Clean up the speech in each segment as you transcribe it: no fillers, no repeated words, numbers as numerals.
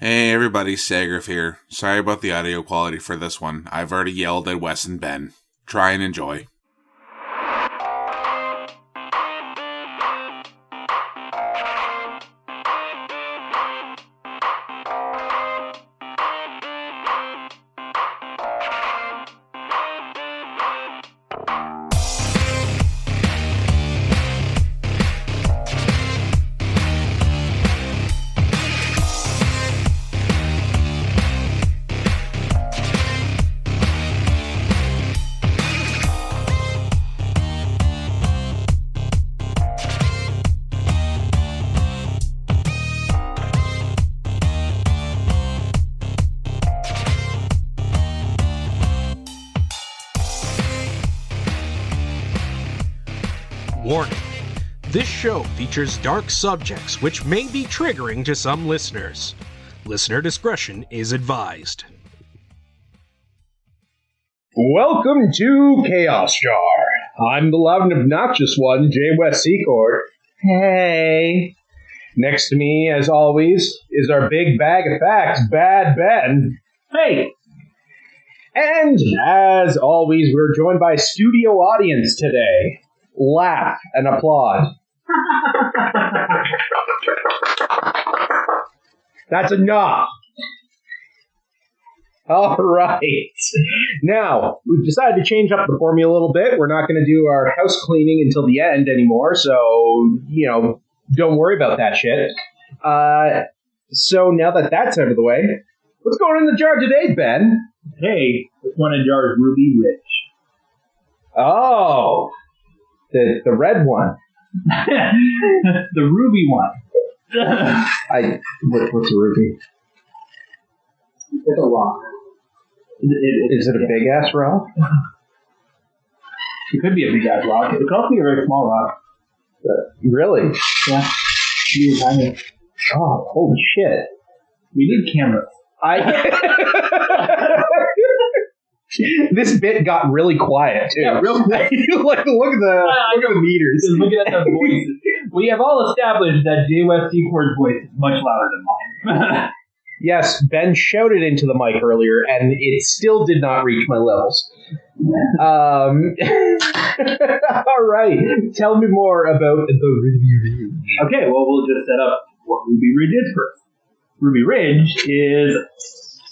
Hey everybody, Secord here. Sorry about the audio quality for this one. I've already yelled at Wes and Ben. Try and enjoy. Warning. This show features dark subjects which may be triggering to some listeners. Listener discretion is advised. Welcome to Chaos Jar. I'm the loud and obnoxious one, J. West Secord. Hey. Next to me, as always, is our big bag of facts, Bad Ben. Hey. And as always, we're joined by a studio audience today. Laugh and applaud. That's enough. All right. Now, we've decided to change up the formula a little bit. We're not going to do our house cleaning until the end anymore, so, don't worry about that shit. So now that that's out of the way, what's going in the jar today, Ben? Hey, this one in jar is Ruby Rich. Oh, the red one. The ruby one. What's a ruby? It's a rock. Is it a big-ass rock? It could be a big-ass rock. It could also be a very small rock. Really? Yeah. Really tiny. Oh, holy shit. We need cameras. This bit got really quiet, too. Yeah, real quick. Look at the meters. Just looking at the voices. We have all established that J. West Secord's voice is much louder than mine. Yes, Ben shouted into the mic earlier, and it still did not reach my levels. All right. Tell me more about the Ruby Ridge. Okay, well, we'll just set up what Ruby Ridge is first. Ruby Ridge is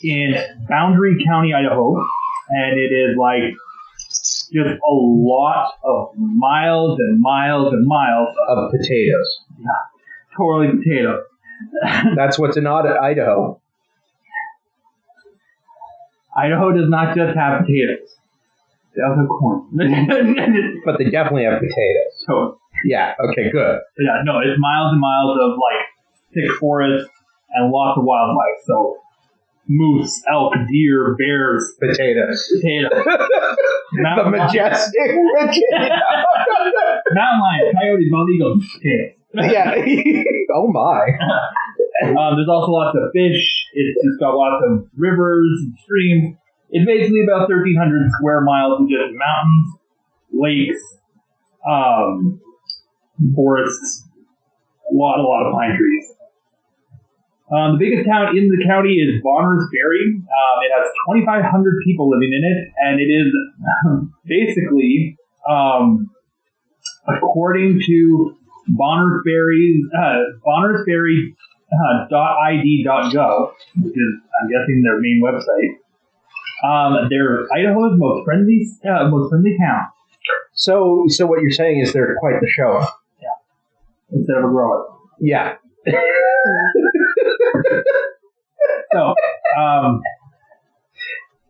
in Boundary County, Idaho, and it is like just a lot of miles and miles and miles of potatoes. Yeah, totally potatoes. That's what's in Idaho. Idaho does not just have potatoes. They also have corn. But they definitely have potatoes. So, yeah, okay, good. Yeah, no, it's miles and miles of thick forest and lots of wildlife. So moose, elk, deer, bears, potatoes. The majestic potato. Mountain lions, coyotes, bald eagles, potatoes. Yeah. Oh my. There's also lots of fish. It's just got lots of rivers and streams. It's basically about 1,300 square miles of just mountains, lakes, forests, a lot of pine trees. The biggest town in the county is Bonners Ferry. It has 2,500 people living in it, and it is basically, according to Bonners Ferry .id.gov, which is, I'm guessing, their main website. They're Idaho's most friendly town. So what you're saying is they're quite the show. Yeah. Instead of a grower. Yeah. So,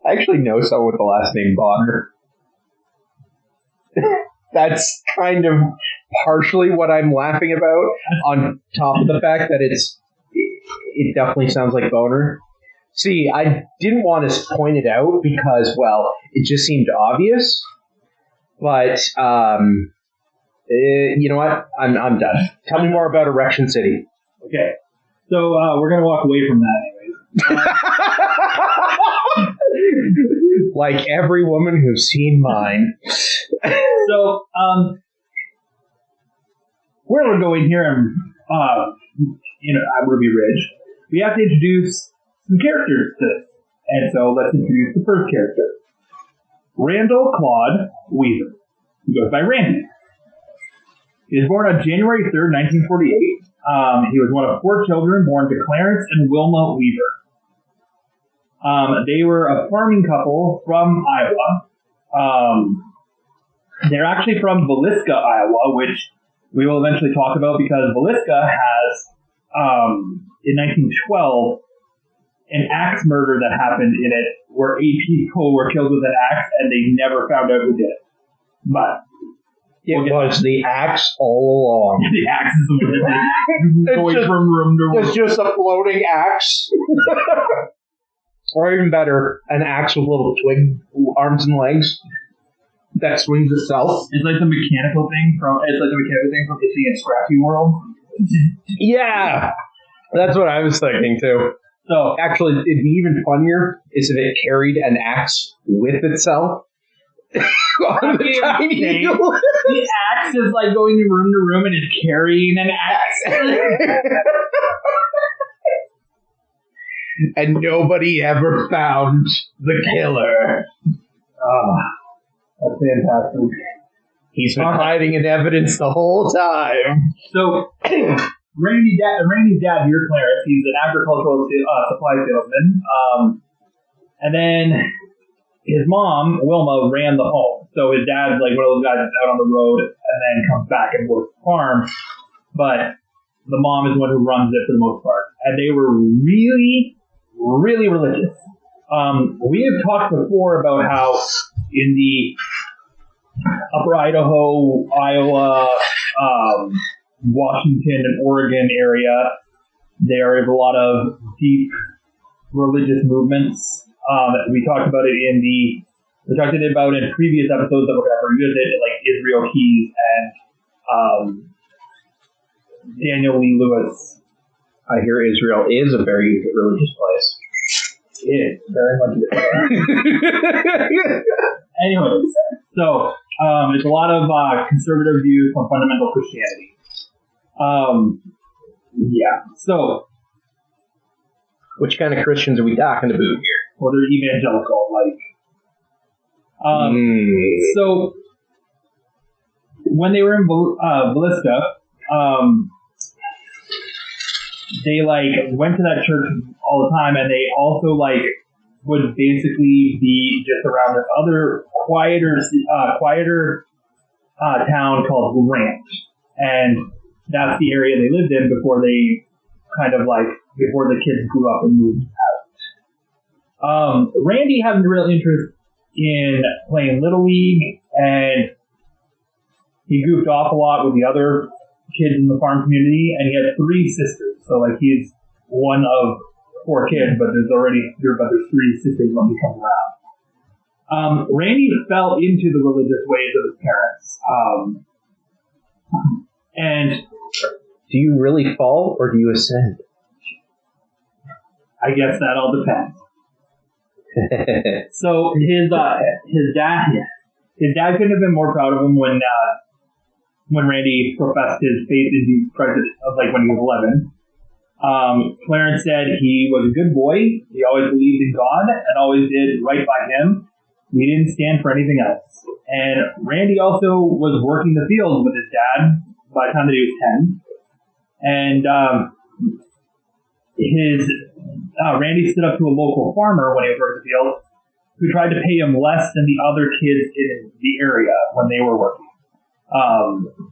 I actually know someone with the last name Bonner. That's kind of partially what I'm laughing about, on top of the fact that it definitely sounds like Boner. See, I didn't want to point it out because, well, it just seemed obvious. But, you know what? I'm done. Tell me more about Erection City. Okay. So, we're going to walk away from that anyways. Like every woman who's seen mine. So, where we're going here at Ruby Ridge, we have to introduce some characters to this. And so let's introduce the first character. Randall Claude Weaver. He goes by Randy. He was born on January 3rd, 1948. He was one of 4 children born to Clarence and Wilma Weaver. They were a farming couple from Iowa. They're actually from Villisca, Iowa, which we will eventually talk about because Villisca has, in 1912, an axe murder that happened in it where 8 people were killed with an axe and they never found out who did it. But it was the axe all along. The axe is the one that going from room to room. It's just a floating axe. Or even better, an axe with little twig arms and legs that swings itself. It's like the mechanical thing from Itchy and Scrappy World. Yeah, that's what I was thinking too. So actually, it'd be even funnier is if it carried an axe with itself. On the tiny the axe is like going from room to room and is carrying an axe. And nobody ever found the killer. Oh, that's fantastic. He's been hiding in evidence the whole time. So, Randy's dad here, Clarence, he's an agricultural supply salesman. And then his mom, Wilma, ran the home. So his dad's like one of those guys that's out on the road and then comes back and works the farm. But the mom is the one who runs it for the most part. And they were really, really religious. We have talked before about how in the Upper Idaho, Iowa, Washington, and Oregon area, there is a lot of deep religious movements. We talked about it in previous episodes that we're going to revisit, like Israel Keys and Daniel Lee Lewis. I hear Israel is a very religious place. It is very much. Anyways, so it's a lot of conservative views on fundamental Christianity. Yeah. So, which kind of Christians are we talking about here? Well, they're evangelical, like. So, when they were in Villisca, they went to that church all the time, and they also would basically be just around this other quieter town called Ranch, and that's the area they lived in before they before the kids grew up and moved out. Randy had a real interest in playing Little League, and he goofed off a lot with the other kids in the farm community, and he had 3 sisters. So he's one of 4 kids, but there's 3 sisters when he comes around. Randy fell into the religious ways of his parents. And do you really fall or do you ascend? I guess that all depends. So his dad couldn't have been more proud of him when Randy professed his faith in Jesus Christ when he was 11. Clarence said he was a good boy. He always believed in God and always did right by him. He didn't stand for anything else. And Randy also was working the fields with his dad by the time that he was 10. And Randy stood up to a local farmer when he was working the field who tried to pay him less than the other kids in the area when they were working.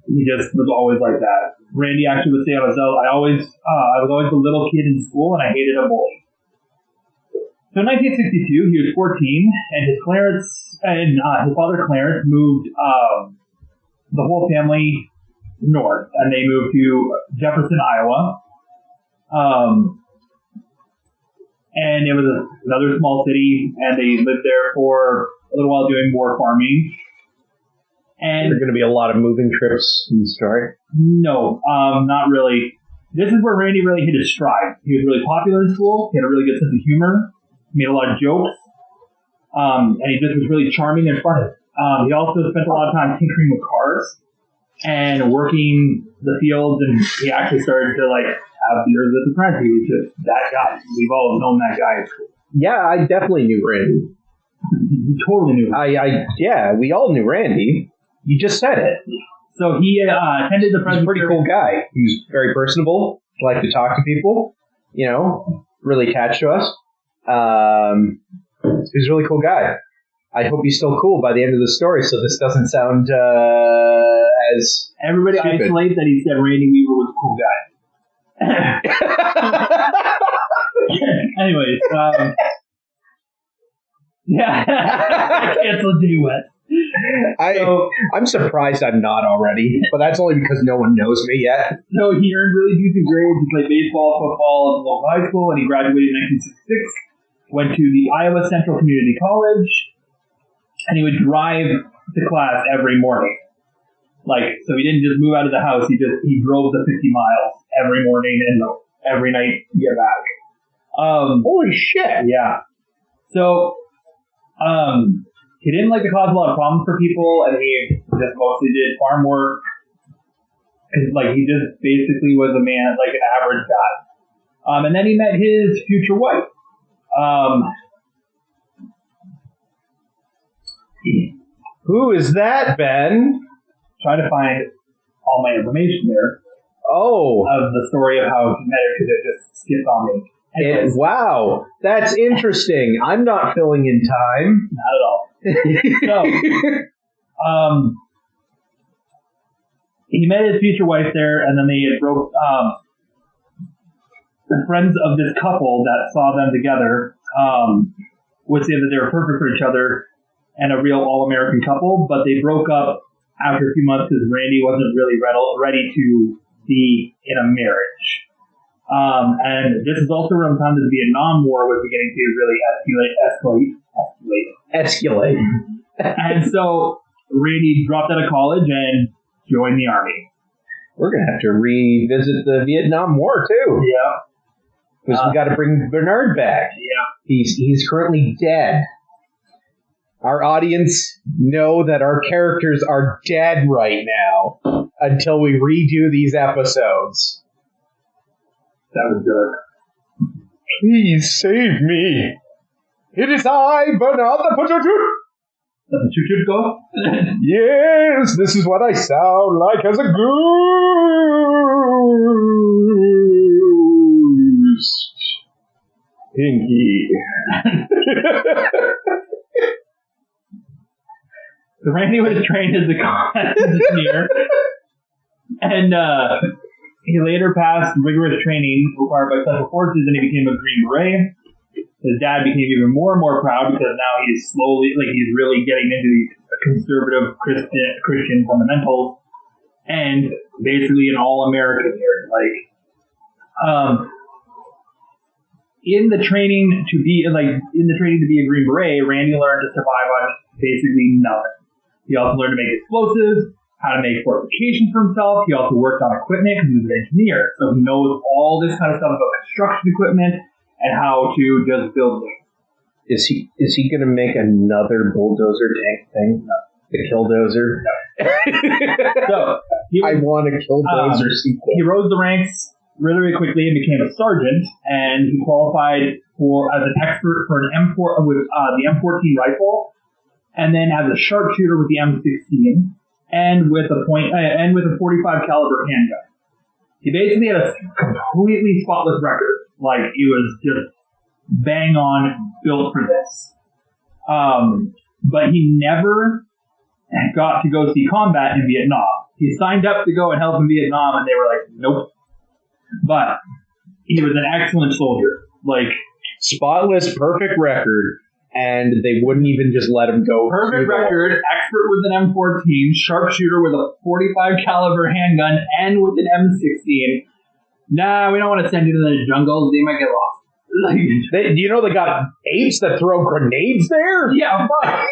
He just was always like that. Randy actually would say on himself, I was always the little kid in school and I hated a bully. So in 1962, he was 14, and his father Clarence moved the whole family north, and they moved to Jefferson, Iowa. And it was another small city, and they lived there for a little while doing more farming. And there are going to be a lot of moving trips in the story? No, not really. This is where Randy really hit his stride. He was really popular in school. He had a really good sense of humor. He made a lot of jokes. And he just was really charming and funny. He also spent a lot of time tinkering with cars and working the fields, and he actually started to have beers with his friends. He was just that guy. We've all known that guy at school. Yeah, I definitely knew Randy. You totally knew him. Yeah, we all knew Randy. You just said it. So he attended the He's a pretty cool guy. He's very personable, liked to talk to people, really attached to us. He's a really cool guy. I hope he's still cool by the end of the story, so this doesn't sound as Everybody stupid. isolate that he said Randy Weaver was a cool guy. Anyways, yeah, I canceled Jay West. I'm surprised I'm not already, but that's only because no one knows me yet. So he earned really decent grades. He played baseball, football at the local high school, and he graduated in 1966. Went to the Iowa Central Community College, and he would drive to class every morning. So he didn't just move out of the house. He drove the 50 miles every morning and every night to get back. Holy shit! Yeah. So, he didn't like to cause a lot of problems for people, and he just mostly did farm work. He just basically was a man, like an average guy. And then he met his future wife. Who is that, Ben? Trying to find all my information here. Oh. Of the story of how he met her, because it just skipped on me. Wow, that's interesting. I'm not filling in time. Not at all. So, he met his future wife there, and then they broke. The friends of this couple that saw them together would say that they were perfect for each other and a real all-American couple, but they broke up after a few months because Randy wasn't really ready to be in a marriage. And this is also around the time that the Vietnam War was beginning to really escalate. And so Randy dropped out of college and joined the Army. We're going to have to revisit the Vietnam War, too. Yeah. Because we got to bring Bernard back. Yeah. He's currently dead. Our audience know that our characters are dead right now until we redo these episodes. That was dark. Please save me. It is I, Bernard the Pachachut. The Pachachut ghost? Yes, this is what I sound like as a goose. Pinky. So Randy was trained as a combat engineer, and he later passed rigorous training required by special forces, and he became a Green Beret. His dad became even more and more proud because now he's he's really getting into these conservative Christian fundamentals, and basically an all-American here. In the training to be a Green Beret, Randy learned to survive on basically nothing. He also learned to make explosives, how to make fortifications for himself. He also worked on equipment because he was an engineer. So he knows all this kind of stuff about construction equipment and how to just build things. Is he going to make another bulldozer tank thing? No. The Killdozer? No. So I want a Killdozer sequel. He rose the ranks really, really quickly and became a sergeant, and he qualified as an expert for an M4 with the M14 rifle, and then as a sharpshooter with the M16, and with a 45 caliber handgun. He basically had a completely spotless record. He was just bang on built for this. But he never got to go see combat in Vietnam. He signed up to go and help in Vietnam, and they were like, nope. But he was an excellent soldier. Spotless, perfect record. And they wouldn't even just let him go. Perfect record, expert with an M14, sharpshooter with a 45 caliber handgun, and with an M16. Nah, we don't want to send you to the jungles. They might get lost. They got apes that throw grenades there? Yeah, fuck.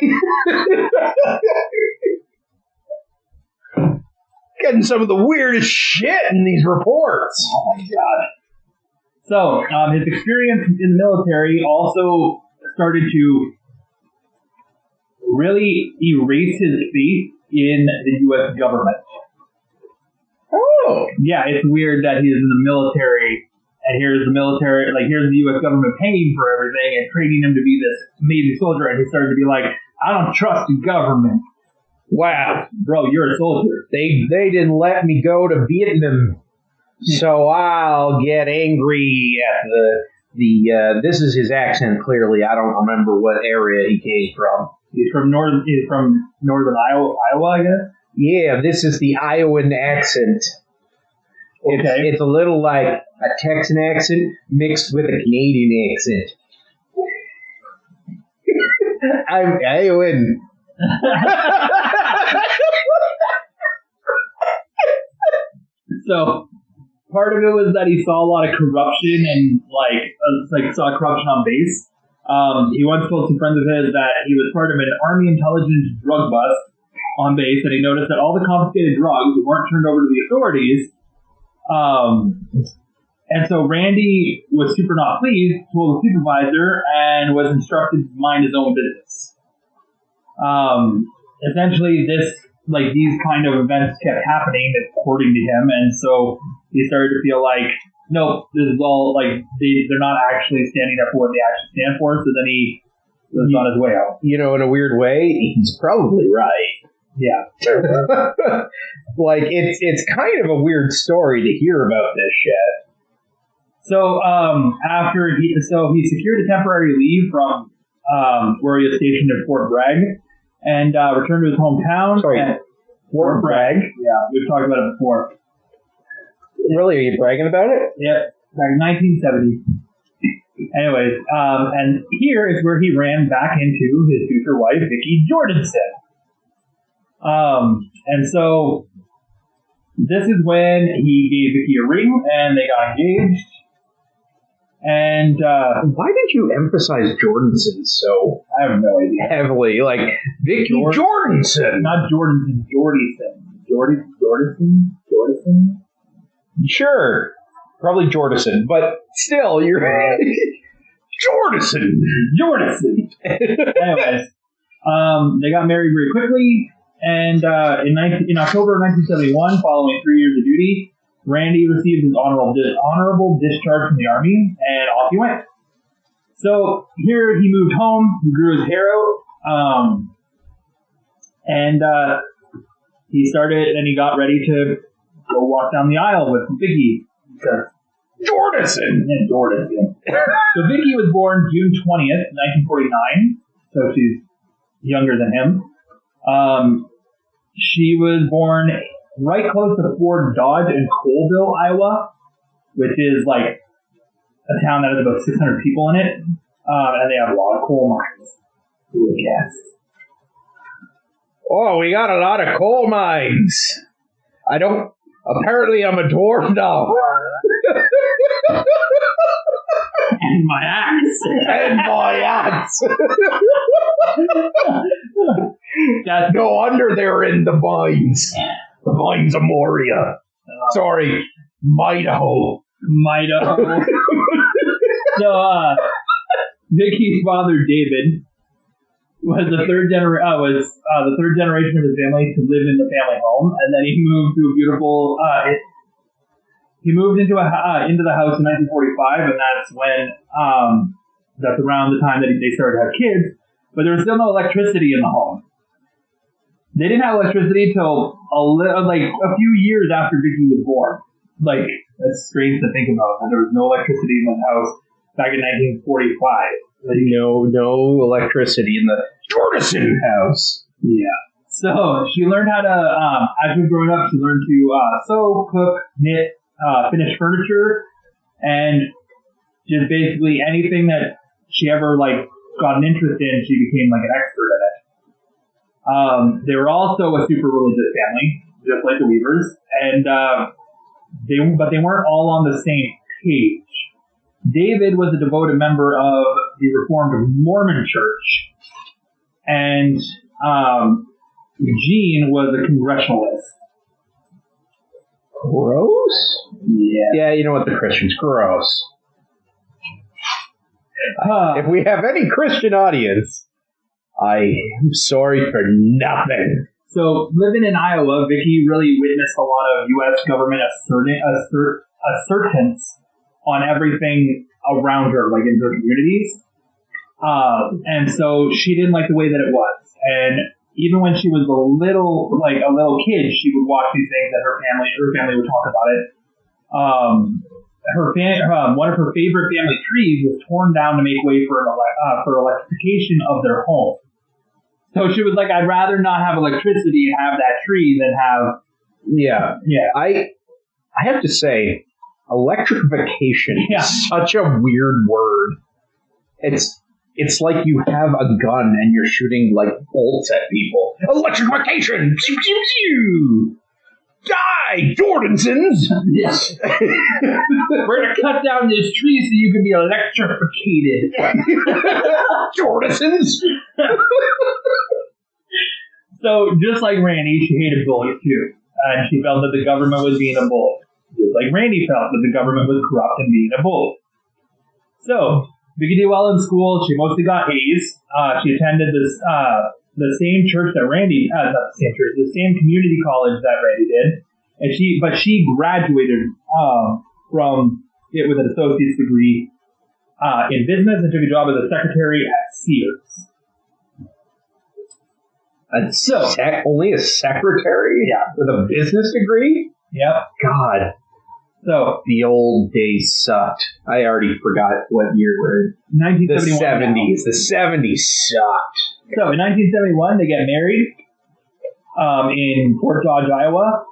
Getting some of the weirdest shit in these reports. Oh my god. So, his experience in the military also started to really erase his faith in the U.S. government. Oh. Yeah, it's weird that he was in the military and here's the military, like here's the U.S. government paying for everything and training him to be this amazing soldier, and he started to be like, I don't trust the government. Wow. Bro, you're a soldier. They didn't let me go to Vietnam, so I'll get angry at the this is his accent, clearly. I don't remember what area he came from. He's from northern Iowa, I guess? Yeah, this is the Iowan accent. Okay. It's a little like a Texan accent mixed with a Canadian accent. I'm Iowan. So, part of it was that he saw a lot of corruption and saw corruption on base. He once told some friends of his that he was part of an Army intelligence drug bust on base, and he noticed that all the confiscated drugs weren't turned over to the authorities. And so Randy was super not pleased, told the supervisor, and was instructed to mind his own business. Essentially, these kind of events kept happening according to him, and so he started to feel like, nope, this is all, like, they're not actually standing up for what they actually stand for, so then he was on his way out. You know, in a weird way, he's probably right. Yeah. Like, it's kind of a weird story to hear about this shit. So, he secured a temporary leave from, where he was stationed at Fort Bragg, and, returned to his hometown. Sorry, Fort Bragg? Yeah, we've talked about it before. Really? Are you bragging about it? Yeah, back in 1970. Anyways, and here is where he ran back into his future wife, Vicki Jordanson. And so this is when he gave Vicki a ring and they got engaged. And why did you emphasize Jordanson so I have no idea. heavily? Like Vicki Jordanson. Not Jordanson, Jordison? Sure. Probably Jordison, but still, you're Jordison. Anyways, they got married very quickly. And in October of 1971, following 3 years of duty, Randy received his honorable discharge from the Army, and off he went. So here he moved home, he grew his hair out, and he got ready to go walk down the aisle with Vicki. Jordison. So Vicki was born June 20th, 1949, so she's younger than him. She was born right close to Fort Dodge in Colville, Iowa, which is like a town that has about 600 people in it, and they have a lot of coal mines. Who would guess? Oh, we got a lot of coal mines. Apparently I'm a dwarf now. And my axe. No wonder they're in the mines. The mines of Moria. Sorry, Idaho. So, Vicky's father, David, was the third generation of his family to live in the family home, and then he moved to a beautiful. He moved into the house in 1945, and that's around the time that they started to have kids. But there was still no electricity in the home. They didn't have electricity till a few years after Vicki was born. Like, that's strange to think about. That there was no electricity in the house back in 1945. No electricity in the Jordison house. Yeah. So she learned how to, as she was growing up, she learned to sew, cook, knit, finish furniture, and just basically anything that she ever got an interest in, she became an expert at it. They were also a super religious family, just like the Weavers, and they weren't all on the same page. David was a devoted member of the Reformed Mormon Church, and Eugene was a Congregationalist. Gross? Yeah. Yeah, you know what, the Christians, gross. If we have any Christian audience, I am sorry for nothing. So, living in Iowa, Vicki really witnessed a lot of U.S. government assertance on everything around her, like in her communities. And so she didn't like the way that it was. And even when she was a little kid, she would watch these things and her family would talk about it. One of her favorite family trees was torn down to make way for electrification of their home. So she was like, I'd rather not have electricity and have that tree than have... Yeah. I have to say, electrification is such a weird word. It's like you have a gun and you're shooting like bolts at people. Electrification! Pew, pew, pew. Die, Jordansons! Yes. We're going to cut down this tree so you can be electrificated. Jordansons! So, just like Randy, she hated bullies too. And she felt that the government was being a bully. Just like Randy felt that the government was corrupt and being a bully. So, Vicky did well in school. She mostly got A's. She attended the same church that Randy, not the same church, the same community college that Randy did. And she graduated from it with an associate's degree in business and took a job as a secretary at Sears. Only a secretary? Yeah. With a business degree? Yep. God. So the old days sucked. I already forgot what year we're in. 1971. The 70s sucked. So in 1971, they get married in Fort Dodge, Iowa.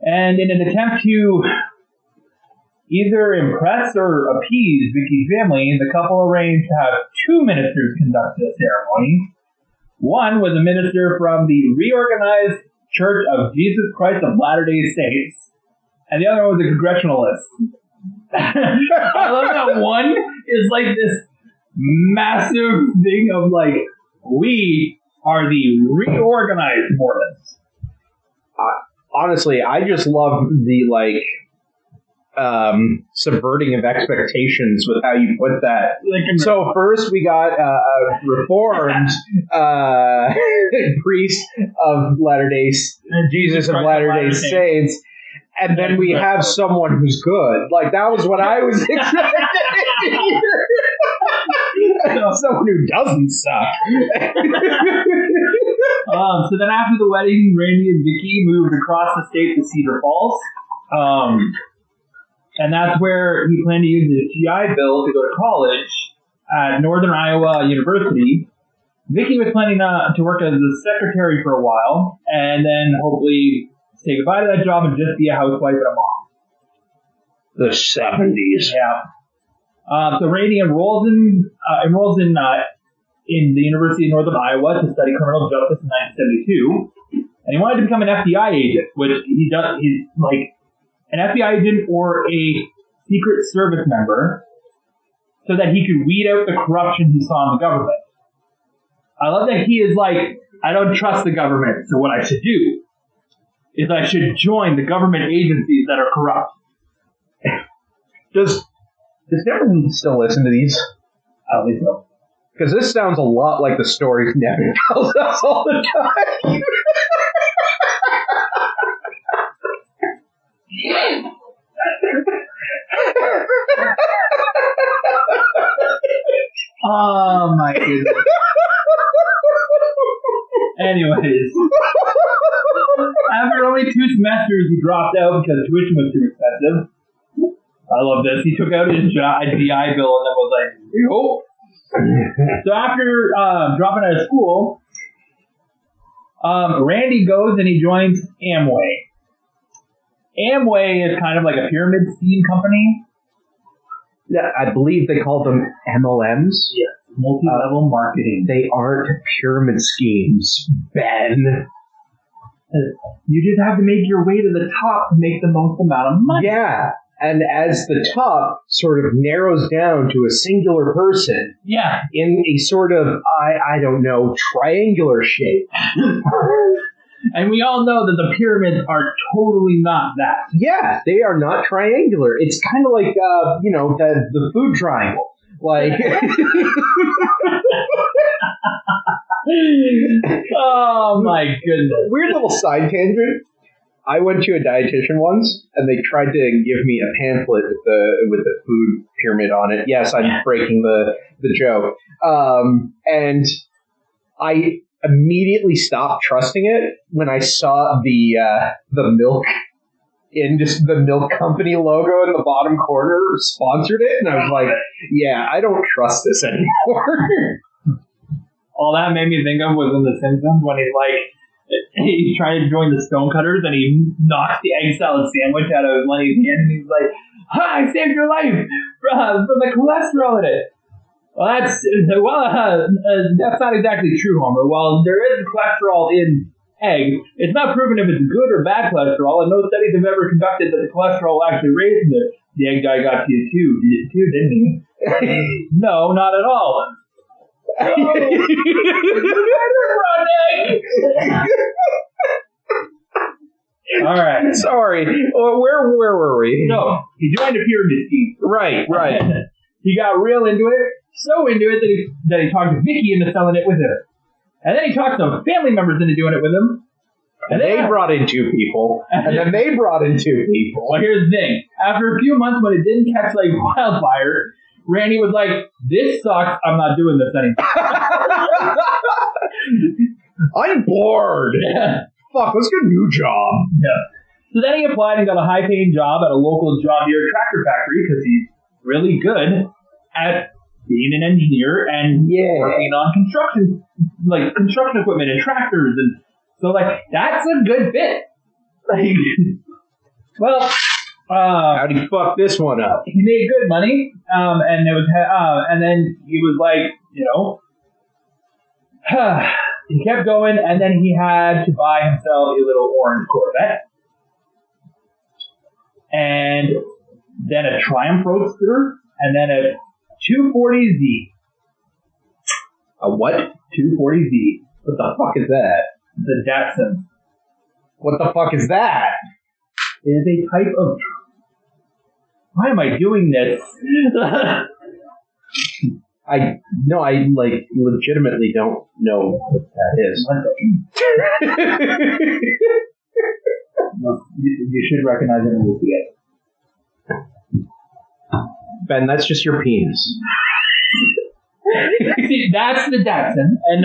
And in an attempt to either impress or appease Vicky's family, the couple arranged to have two ministers conduct the ceremony. One was a minister from the Reorganized Church of Jesus Christ of Latter-day Saints. And the other one was a congressionalist. I love that one is like this massive thing of like, we are the reorganized Mormons. Honestly, I just love the subverting of expectations with how you put that. So first we got a reformed priest of Jesus of Latter-day Saints. And then we have someone who's good. Like, that was what I was expecting. Someone who doesn't suck. So then after the wedding, Randy and Vicky moved across the state to Cedar Falls. And that's where he planned to use his GI Bill to go to college at Northern Iowa University. Vicky was planning to work as a secretary for a while, and then hopefully say goodbye to that job and just be a housewife and a mom. The 70s. Yeah. So Randy enrolls in the University of Northern Iowa to study criminal justice in 1972, and he wanted to become an FBI agent, which he does. He's like an FBI agent or a Secret Service member, so that he could weed out the corruption he saw in the government. I love that he is like, I don't trust the government, so what I should do is I should join the government agencies that are corrupt. Does Nevin still listen to these? I don't think so. Because this sounds a lot like the stories Nevin tells us all the time. Oh my goodness. Anyways, after only 2 semesters, he dropped out because tuition was too expensive. I love this. He took out his GI Bill and then was like, "Yo." So after dropping out of school, Randy goes and he joins Amway. Amway is kind of like a pyramid scheme company. Yeah, I believe they call them MLMs. Yeah, multi-level marketing. They aren't pyramid schemes, Ben. You just have to make your way to the top to make the most amount of money. Yeah, and as the top sort of narrows down to a singular person, yeah, in a sort of, I don't know, triangular shape. And we all know that the pyramids are totally not that. Yeah, they are not triangular. It's kind of like, the food triangle. Like... Oh, my goodness. Weird little side tangent. I went to a dietitian once, and they tried to give me a pamphlet with the food pyramid on it. Yes, I'm breaking the joke. And I immediately stopped trusting it when I saw the milk just the milk company logo in the bottom corner sponsored it, and I was like, yeah, I don't trust this anymore. All that made me think of was in The Simpsons when he's trying to join the Stonecutters and he knocks the egg salad sandwich out of Lenny's hand and he's like, "Ha, I saved your life from the cholesterol in it." Well, that's not exactly true, Homer. While there is cholesterol in eggs, it's not proven if it's good or bad cholesterol, and no studies have ever conducted that the cholesterol actually raised it. The egg guy got to you too, didn't he? No, not at all. Oh, all right. Sorry. Where were we? No, he joined a pyramid scheme. Right. He got real into it, so into it that he talked Vicky into selling it with him. And then he talked some family members into doing it with him. And they brought in 2 people. And then they brought in 2 people. Well, here's the thing. After a few months when it didn't catch like wildfire, Randy was like, "This sucks. I'm not doing this anymore." I'm bored. Yeah. Fuck, let's get a new job. Yeah. So then he applied and got a high-paying job at a local John Deere tractor factory because he's really good at being an engineer and working on construction equipment and tractors, and so that's a good fit. How'd he fuck this one up? He made good money, and it was, and then he was like, he kept going, and then he had to buy himself a little orange Corvette, and then a Triumph Roadster, and then a 240Z. A what? 240Z. What the fuck is that? The Datsun. What the fuck is that? It is a type of... Why am I doing this? I legitimately don't know what that is. You should recognize it when you see it. Ben, that's just your penis. See, that's the Datsun. And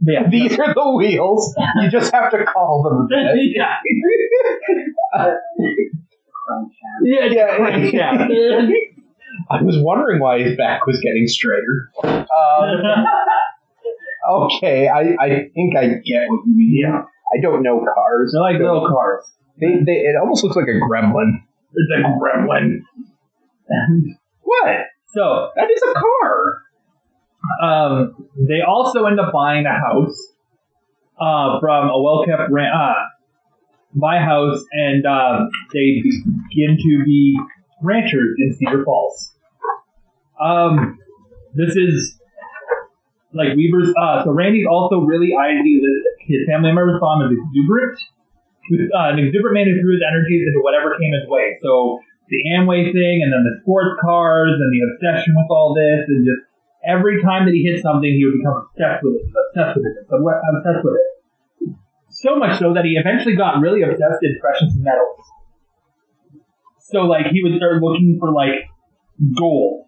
yeah, these are the wheels. You just have to call them that. Yeah. I was wondering why his back was getting straighter. Okay, I think I get what you mean. Yeah. I don't know cars. They're like little cars. It almost looks like a gremlin. It's a gremlin. What? So that is a car. They also end up buying a house from a well-kept buy house, and they begin to be ranchers in Cedar Falls. This is like Weaver's. So Randy's also really idealistic. His family members saw him as exuberant. An exuberant man who threw his energies into whatever came his way. So the Amway thing, and then the sports cars, and the obsession with all this, and just every time that he hit something, he would become obsessed with it, obsessed with it. So much so that he eventually got really obsessed in precious metals. So he would start looking for gold.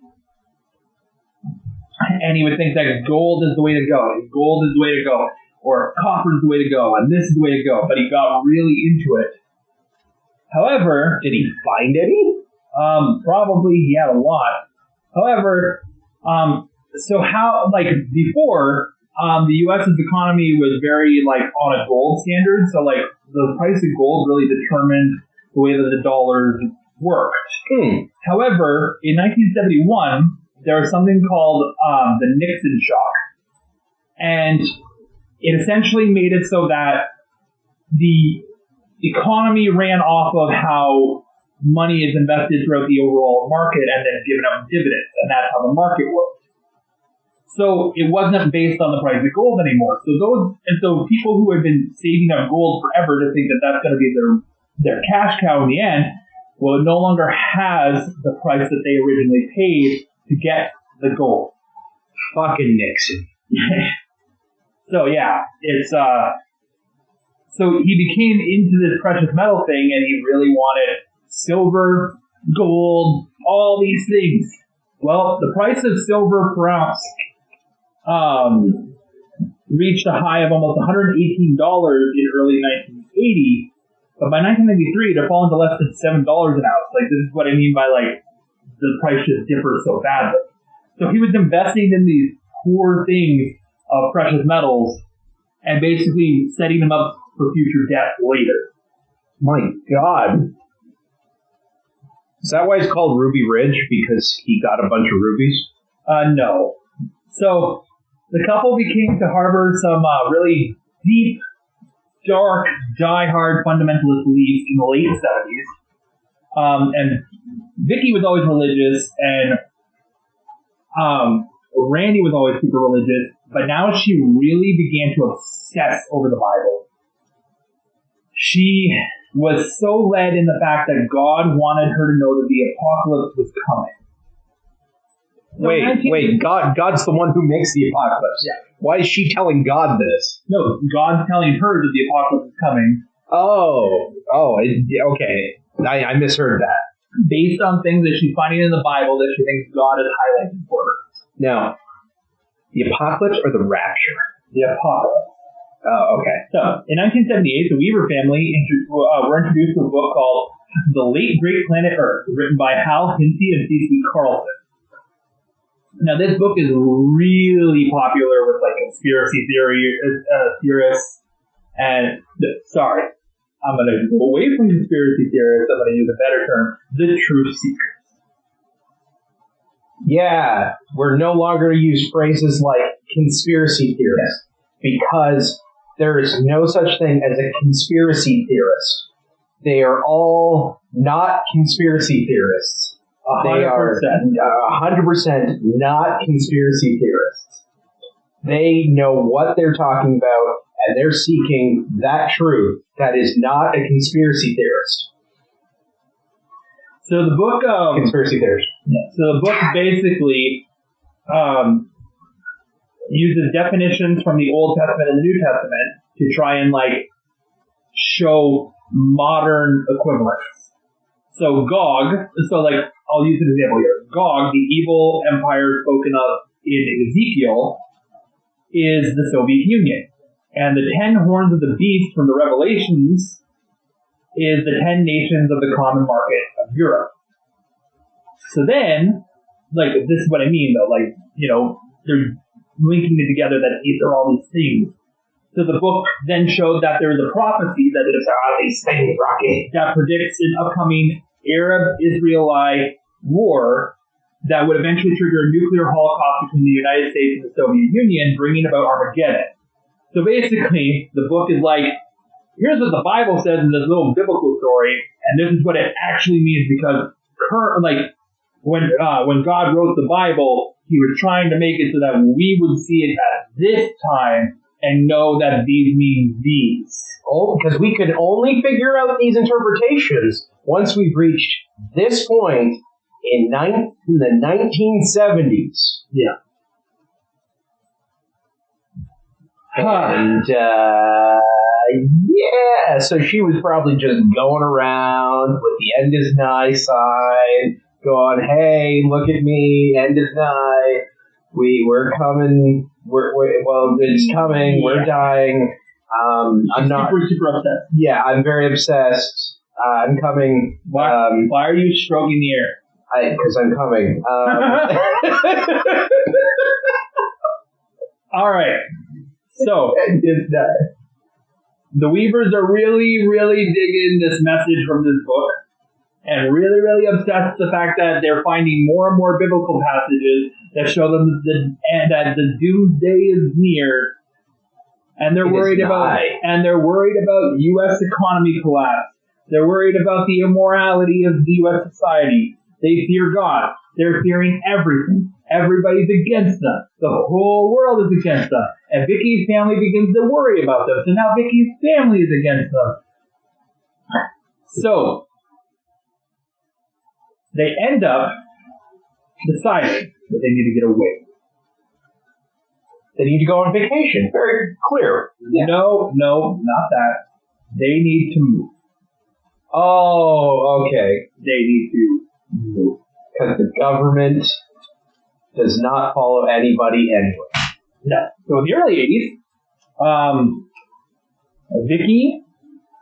And he would think that gold is the way to go. Gold is the way to go. Or copper is the way to go. And this is the way to go. But he got really into it. However... Did he find any? Probably he had a lot. However, so how, before, the U.S.'s economy was very, on a gold standard. So, the price of gold really determined the way that the dollar worked. However, in 1971, there was something called the Nixon shock. And it essentially made it so that the economy ran off of how money is invested throughout the overall market and then given out dividends. And that's how the market worked. So it wasn't based on the price of gold anymore. So people who had been saving up gold forever to think that that's going to be their cash cow in the end, well, it no longer has the price that they originally paid to get the gold. Fucking Nixon. So yeah, it's So he became into this precious metal thing, and he really wanted silver, gold, all these things. Well, the price of silver per ounce reached a high of almost $118 in early 1980, but by 1993 it had fallen to less than $7 an ounce. Like, this is what I mean by, like, the price just differs so badly. So he was investing in these poor things of precious metals and basically setting them up for future death later. My God. Is that why it's called Ruby Ridge? Because he got a bunch of rubies? No. So the couple became to harbor some really deep, dark, die-hard fundamentalist beliefs in the late 70s. And Vicky was always religious, and Randy was always super religious, but now she really began to obsess over the Bible. She was so led in the fact that God wanted her to know that the apocalypse was coming. So Wait, God's the one who makes the apocalypse. Yeah. Why is she telling God this? No, God's telling her that the apocalypse is coming. Okay. I misheard that. Based on things that she's finding in the Bible that she thinks God is highlighting for her. Now, the apocalypse or the rapture? The apocalypse. Oh, okay. So, in 1978, the Weaver family were introduced to a book called The Late Great Planet Earth, written by Hal Hinty and C.C. Carlson. Now, this book is really popular with, like, conspiracy theorists, and, sorry, I'm going to go away from conspiracy theorists, I'm going to use a better term, the truth seekers. Yeah, we're no longer to use phrases like conspiracy theorists, because there is no such thing as a conspiracy theorist. They are all not conspiracy theorists. 100%. They are 100% not conspiracy theorists. They know what they're talking about, and they're seeking that truth that is not a conspiracy theorist. So the book... conspiracy theorist. Yeah. So the book basically uses definitions from the Old Testament and the New Testament to try and, like, show modern equivalents. So Gog, I'll use an example here. Gog, the evil empire spoken of in Ezekiel, is the Soviet Union. And the 10 horns of the beast from the Revelations is the 10 nations of the common market of Europe. So then, like, this is what I mean, though, like, you know, they're linking it together that these are all these things. So the book then showed that there is a prophecy that is these things, Rocky, that predicts an upcoming Arab-Israeli war that would eventually trigger a nuclear holocaust between the United States and the Soviet Union, bringing about Armageddon. So basically, the book is like, here's what the Bible says in this little biblical story, and this is what it actually means, because when God wrote the Bible, he was trying to make it so that we would see it at this time and know that these mean these. Oh, because we could only figure out these interpretations once we've reached this point in the 1970s. Yeah. And, so she was probably just going around with the end is nigh sign, going, hey, look at me, end is nigh, we're coming, it's coming, we're dying. I'm not super obsessed. Yeah, I'm very obsessed. I'm coming. Why are you stroking the air? Because I'm coming. All right. So, the Weavers are really, really digging this message from this book, and really, really obsessed with the fact that they're finding more and more biblical passages that show them that the doomsday is near, and they're worried about U.S. economy collapse. They're worried about the immorality of the U.S. society. They fear God. They're fearing everything. Everybody's against them. The whole world is against them. And Vicky's family begins to worry about them. So now Vicky's family is against them. So, they end up deciding that they need to get away. They need to go on vacation. Very clear. Yeah. No, not that. They need to move. Oh, okay. They need to move. Because the government does not follow anybody anywhere. No. So in the early 80s, Vicky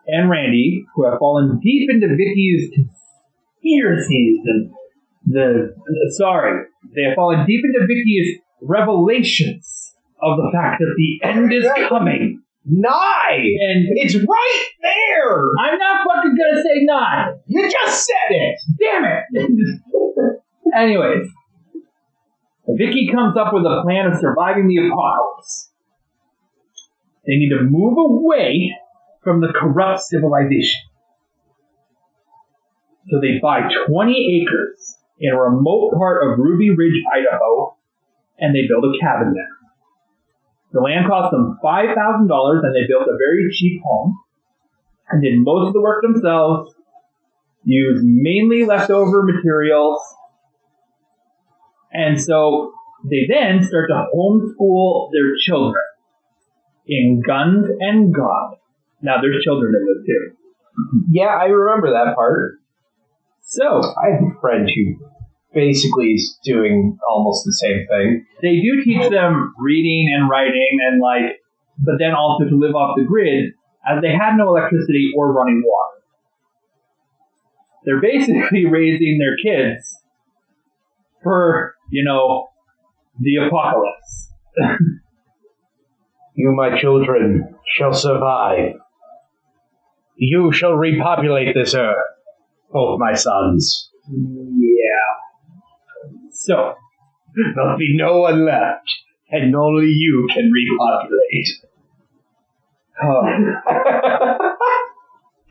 and Randy, who have fallen deep into Vicky's conspiracies and they have fallen deep into Vicky's revelations of the fact that the end is coming. Nigh! And It's right there! I'm not fucking gonna say nigh. You just said it! Damn it! Anyways, Vicky comes up with a plan of surviving the apocalypse. They need to move away from the corrupt civilization. So they buy 20 acres in a remote part of Ruby Ridge, Idaho, and they build a cabin there. The land cost them $5,000, and they built a very cheap home and did most of the work themselves, used mainly leftover materials, and so they then start to homeschool their children in guns and God. Now, there's children in this too. Yeah, I remember that part. So, I have a friend who basically is doing almost the same thing. they do teach them reading and writing and but then also to live off the grid, as they had no electricity or running water. They're basically raising their kids for, the apocalypse. You, my children, shall survive. You shall repopulate this earth, both my sons. Yeah. So, There'll be no one left, and only you can repopulate.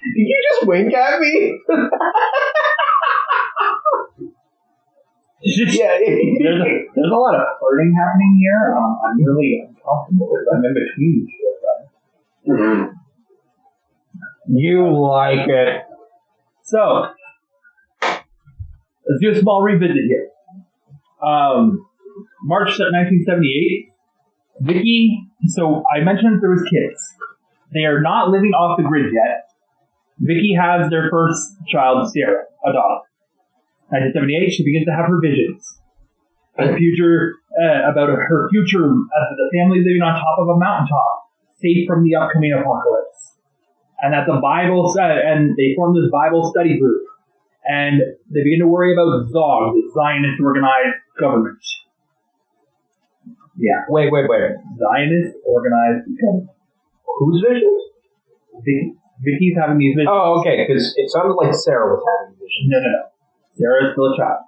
Did you just wink at me? Yeah. there's a lot of flirting happening here. I'm really uncomfortable because I'm in between you two of them. You like it. So, let's do a small revisit here. March 1978, Vicky, so I mentioned there was kids. They are not living off the grid yet. Vicky has their first child, Sarah, a daughter. 1978, she begins to have her visions. About her future as the family living on top of a mountaintop, safe from the upcoming apocalypse. And that the Bible and they form this Bible study group. And they begin to worry about Zog, the Zionist organized government. Yeah. Wait. Zionist organized government. Whose visions? Vicky's having these visions. Oh, okay, because it sounded like Sarah was having visions. No. Sarah's still a child.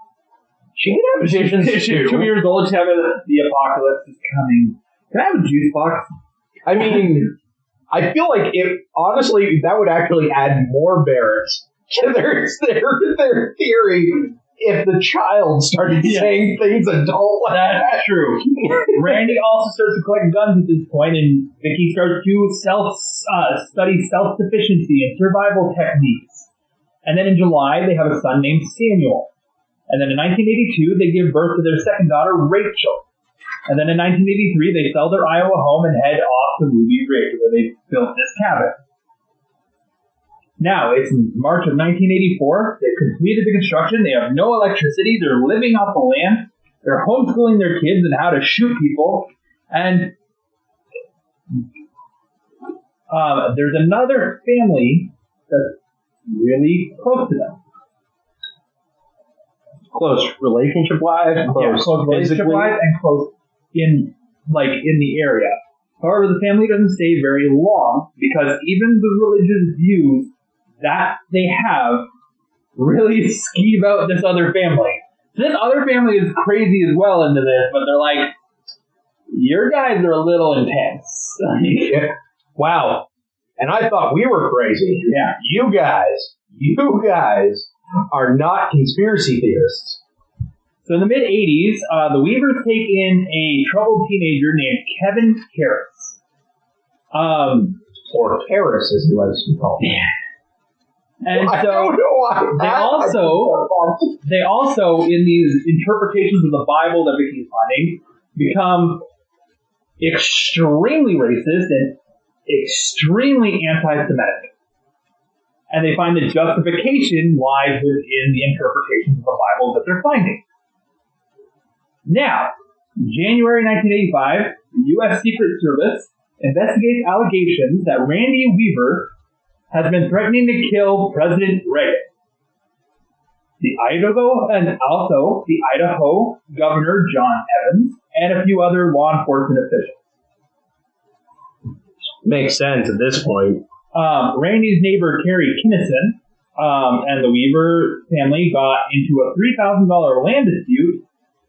She can have visions She's too. 2 years old. She's having the apocalypse is coming. Can I have a juice box? I mean, I feel like honestly, that would actually add more merit to their theory if the child started saying things adult like that. That's true. Randy also starts to collect guns at this point, and Vicky starts to study self-sufficiency and survival techniques. And then in July, they have a son named Samuel. And then in 1982, they give birth to their second daughter, Rachel. And then in 1983, they sell their Iowa home and head off to Ruby Ridge, where they built this cabin. Now, it's March of 1984. They've completed the construction. They have no electricity. They're living off the land. They're homeschooling their kids and how to shoot people. And there's another family that's really close to them. Close relationship-wise, Close relationship-wise, and close in the area. However, the family doesn't stay very long because even the religious views that they have really skeeve out this other family. So this other family is crazy as well into this, but they're like, your guys are a little intense. Wow. And I thought we were crazy. Yeah. You guys are not conspiracy theorists. So in the mid-'80s, the Weavers take in a troubled teenager named Kevin Harris. Or Harris, as he likes to be called. And I so don't know why. they also, in these interpretations of the Bible that Vicky's finding, become extremely racist and extremely anti-Semitic. and they find the justification lies within the interpretations of the Bible that they're finding. Now, January 1985, the U.S. Secret Service investigates allegations that Randy Weaver has been threatening to kill President Reagan. The Idaho Governor John Evans and a few other law enforcement officials. Makes sense at this point. Randy's neighbor Terry Kinnison and the Weaver family got into a $3,000 land dispute,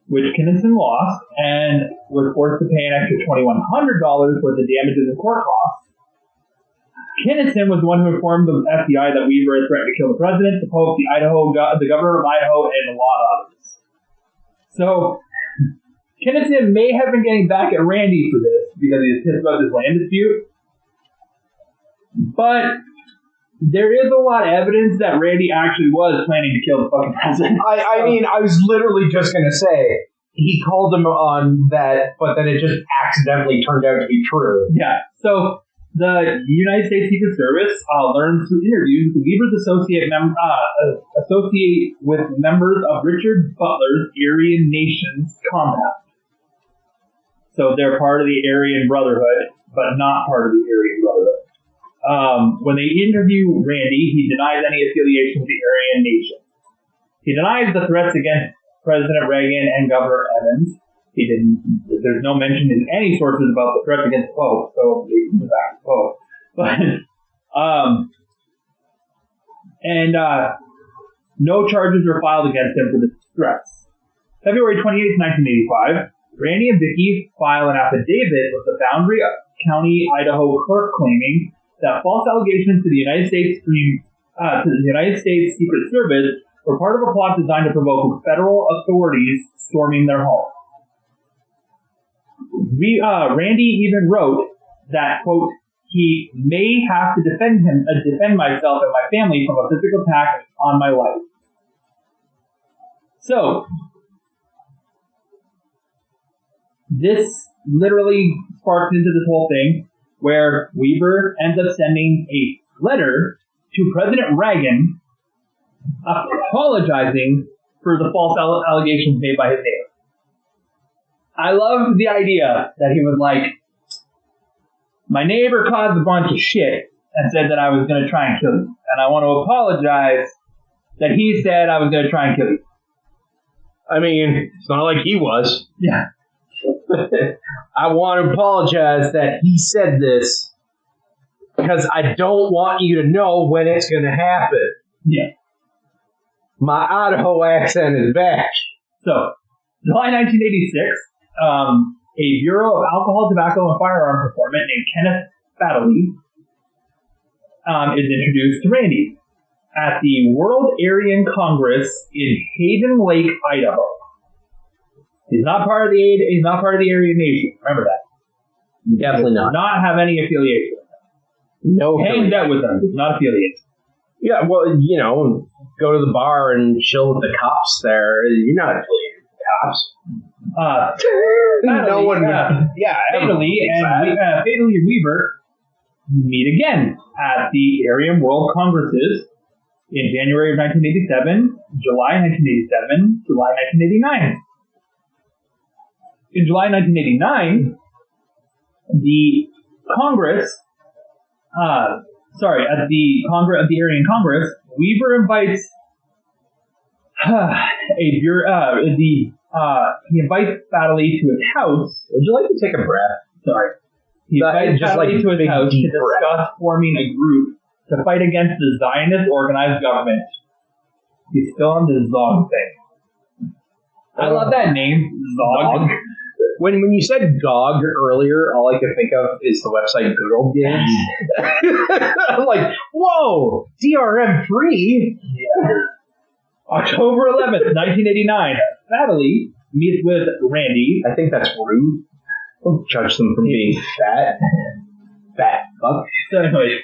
which Kinnison lost and was forced to pay an extra $2,100 worth of damages and court costs. Kinnison was the one who informed the FBI that Weaver had threatened to kill the president, the Pope, the governor of Idaho, and a lot of others. So, Kinnison may have been getting back at Randy for this because he was pissed about this land dispute. But there is a lot of evidence that Randy actually was planning to kill the fucking president. I mean, I was literally just going to say, he called him on that, but then it just accidentally turned out to be true. Yeah, so the United States Secret Service learned through interviews that Weaver's associate with members of Richard Butler's Aryan Nations compound. So they're part of the Aryan Brotherhood, but not part of the Aryan Brotherhood. When they interview Randy, he denies any affiliation with the Aryan Nation. He denies the threats against President Reagan and Governor Evans. There's no mention in any sources about the threats against the Pope, so they can go back to the Pope. But, no charges were filed against him for the threats. February 28, 1985, Randy and Vicky file an affidavit with the Boundary County, Idaho clerk claiming that false allegations to the United States Secret Service were part of a plot designed to provoke federal authorities storming their home. Randy even wrote that, quote, he may have to defend myself and my family from a physical attack on my life. So, this literally sparks into this whole thing where Weaver ends up sending a letter to President Reagan apologizing for the false allegations made by his neighbor. I love the idea that he was like, my neighbor caused a bunch of shit and said that I was going to try and kill you. And I want to apologize that he said I was going to try and kill you. I mean, it's not like he was. Yeah. I want to apologize that he said this because I don't want you to know when it's going to happen. Yeah. My Idaho accent is back. So, July 1986, a Bureau of Alcohol, Tobacco, and Firearms informant named Kenneth Fadley is introduced to Randy at the World Aryan Congress in Hayden Lake, Idaho. He's not part of the Aryan Nation. Remember that. Definitely not. Does not have any affiliation with them. No. Hangs out with them. Does not affiliate. Yeah, well, you know, go to the bar and chill with the cops there. You're not affiliated with the cops. No one. Fatally and Weaver meet again at the Aryan World Congresses in January of 1987, July 1987, July 1989. In July 1989, the Congress, at the Aryan Congress, Weaver invites he invites Fadley to his house. Would you like to take a breath? Sorry. He invites Fadley to his house to discuss forming a group to fight against the Zionist organized government. He's still on the Zog thing. I love that name, Zog. When you said GOG earlier, all I could think of is the website Good Old Games. I'm like, whoa, DRM free? Yeah. October 11th, 1989, Fadley meets with Randy. I think that's rude. Don't judge them for being fat. Fat fuck. So anyways,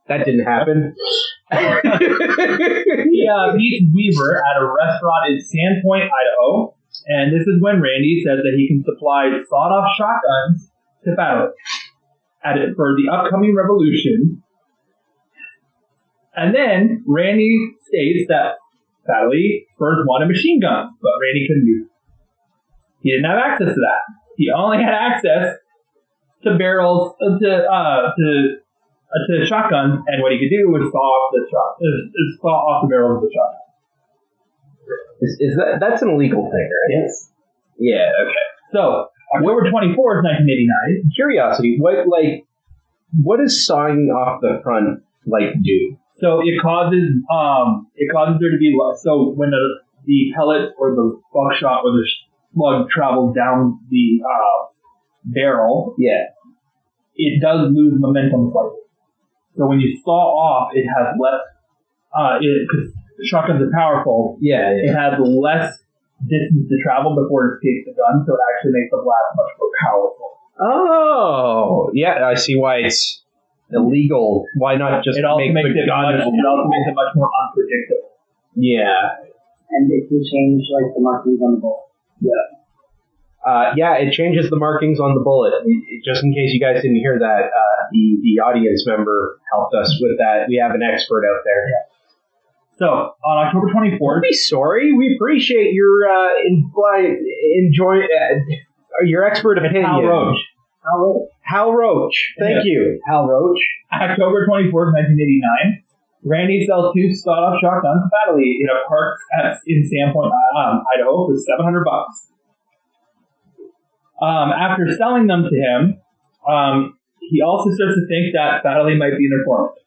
that didn't happen. He meets Weaver at a restaurant in Sandpoint, Idaho. And this is when Randy says that he can supply sawed-off shotguns to Fadley for the upcoming revolution. And then Randy states that Valley first wanted machine guns, but Randy couldn't use them. He didn't have access to that. He only had access to barrels, to shotguns, and what he could do was saw off the barrels of the shotgun. Is that's an illegal thing, right? Yes. Yeah. Okay. So October 24th, 1989. Curiosity. What does sawing off the front do? So it causes there to be so when the pellet or the buckshot or the slug travels down the barrel, it does lose momentum slightly. So when you saw off, it has less. Because shotguns are powerful. It has less distance to travel before it escapes the gun, so it actually makes the blast much more powerful. Oh, yeah, I see why it's illegal. Why not just it also make makes the it gun? It also makes it much more unpredictable. Yeah. And it can change the markings on the bullet. Yeah, it changes the markings on the bullet. Just in case you guys didn't hear that, the audience member helped us with that. We have an expert out there. Yeah. So, on October 24th... Don't be sorry. We appreciate your your expert opinion. Hal Roach. Hal Roach. Thank you, Hal Roach. October 24th, 1989. Randy sells 2 sawed-off shotguns to Valley in a park in Sandpoint, Idaho for $700. After selling them to him, he also starts to think that Valley might be an informant,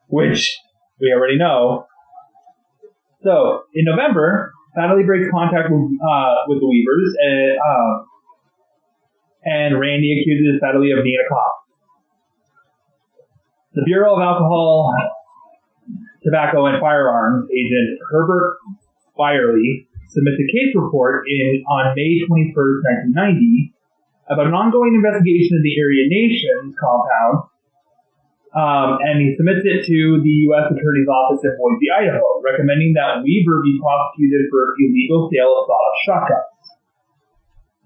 which we already know. So, in November, Valley breaks contact with the Weavers, and Randy accuses Valley of being a cop. The Bureau of Alcohol, Tobacco, and Firearms agent Herbert Byerly submits a case report on May 21st, 1990, about an ongoing investigation of the Aryan Nations compound, and he submits it to the U.S. Attorney's Office in Boise, Idaho, recommending that Weaver be prosecuted for illegal sale of sawed-off shotguns.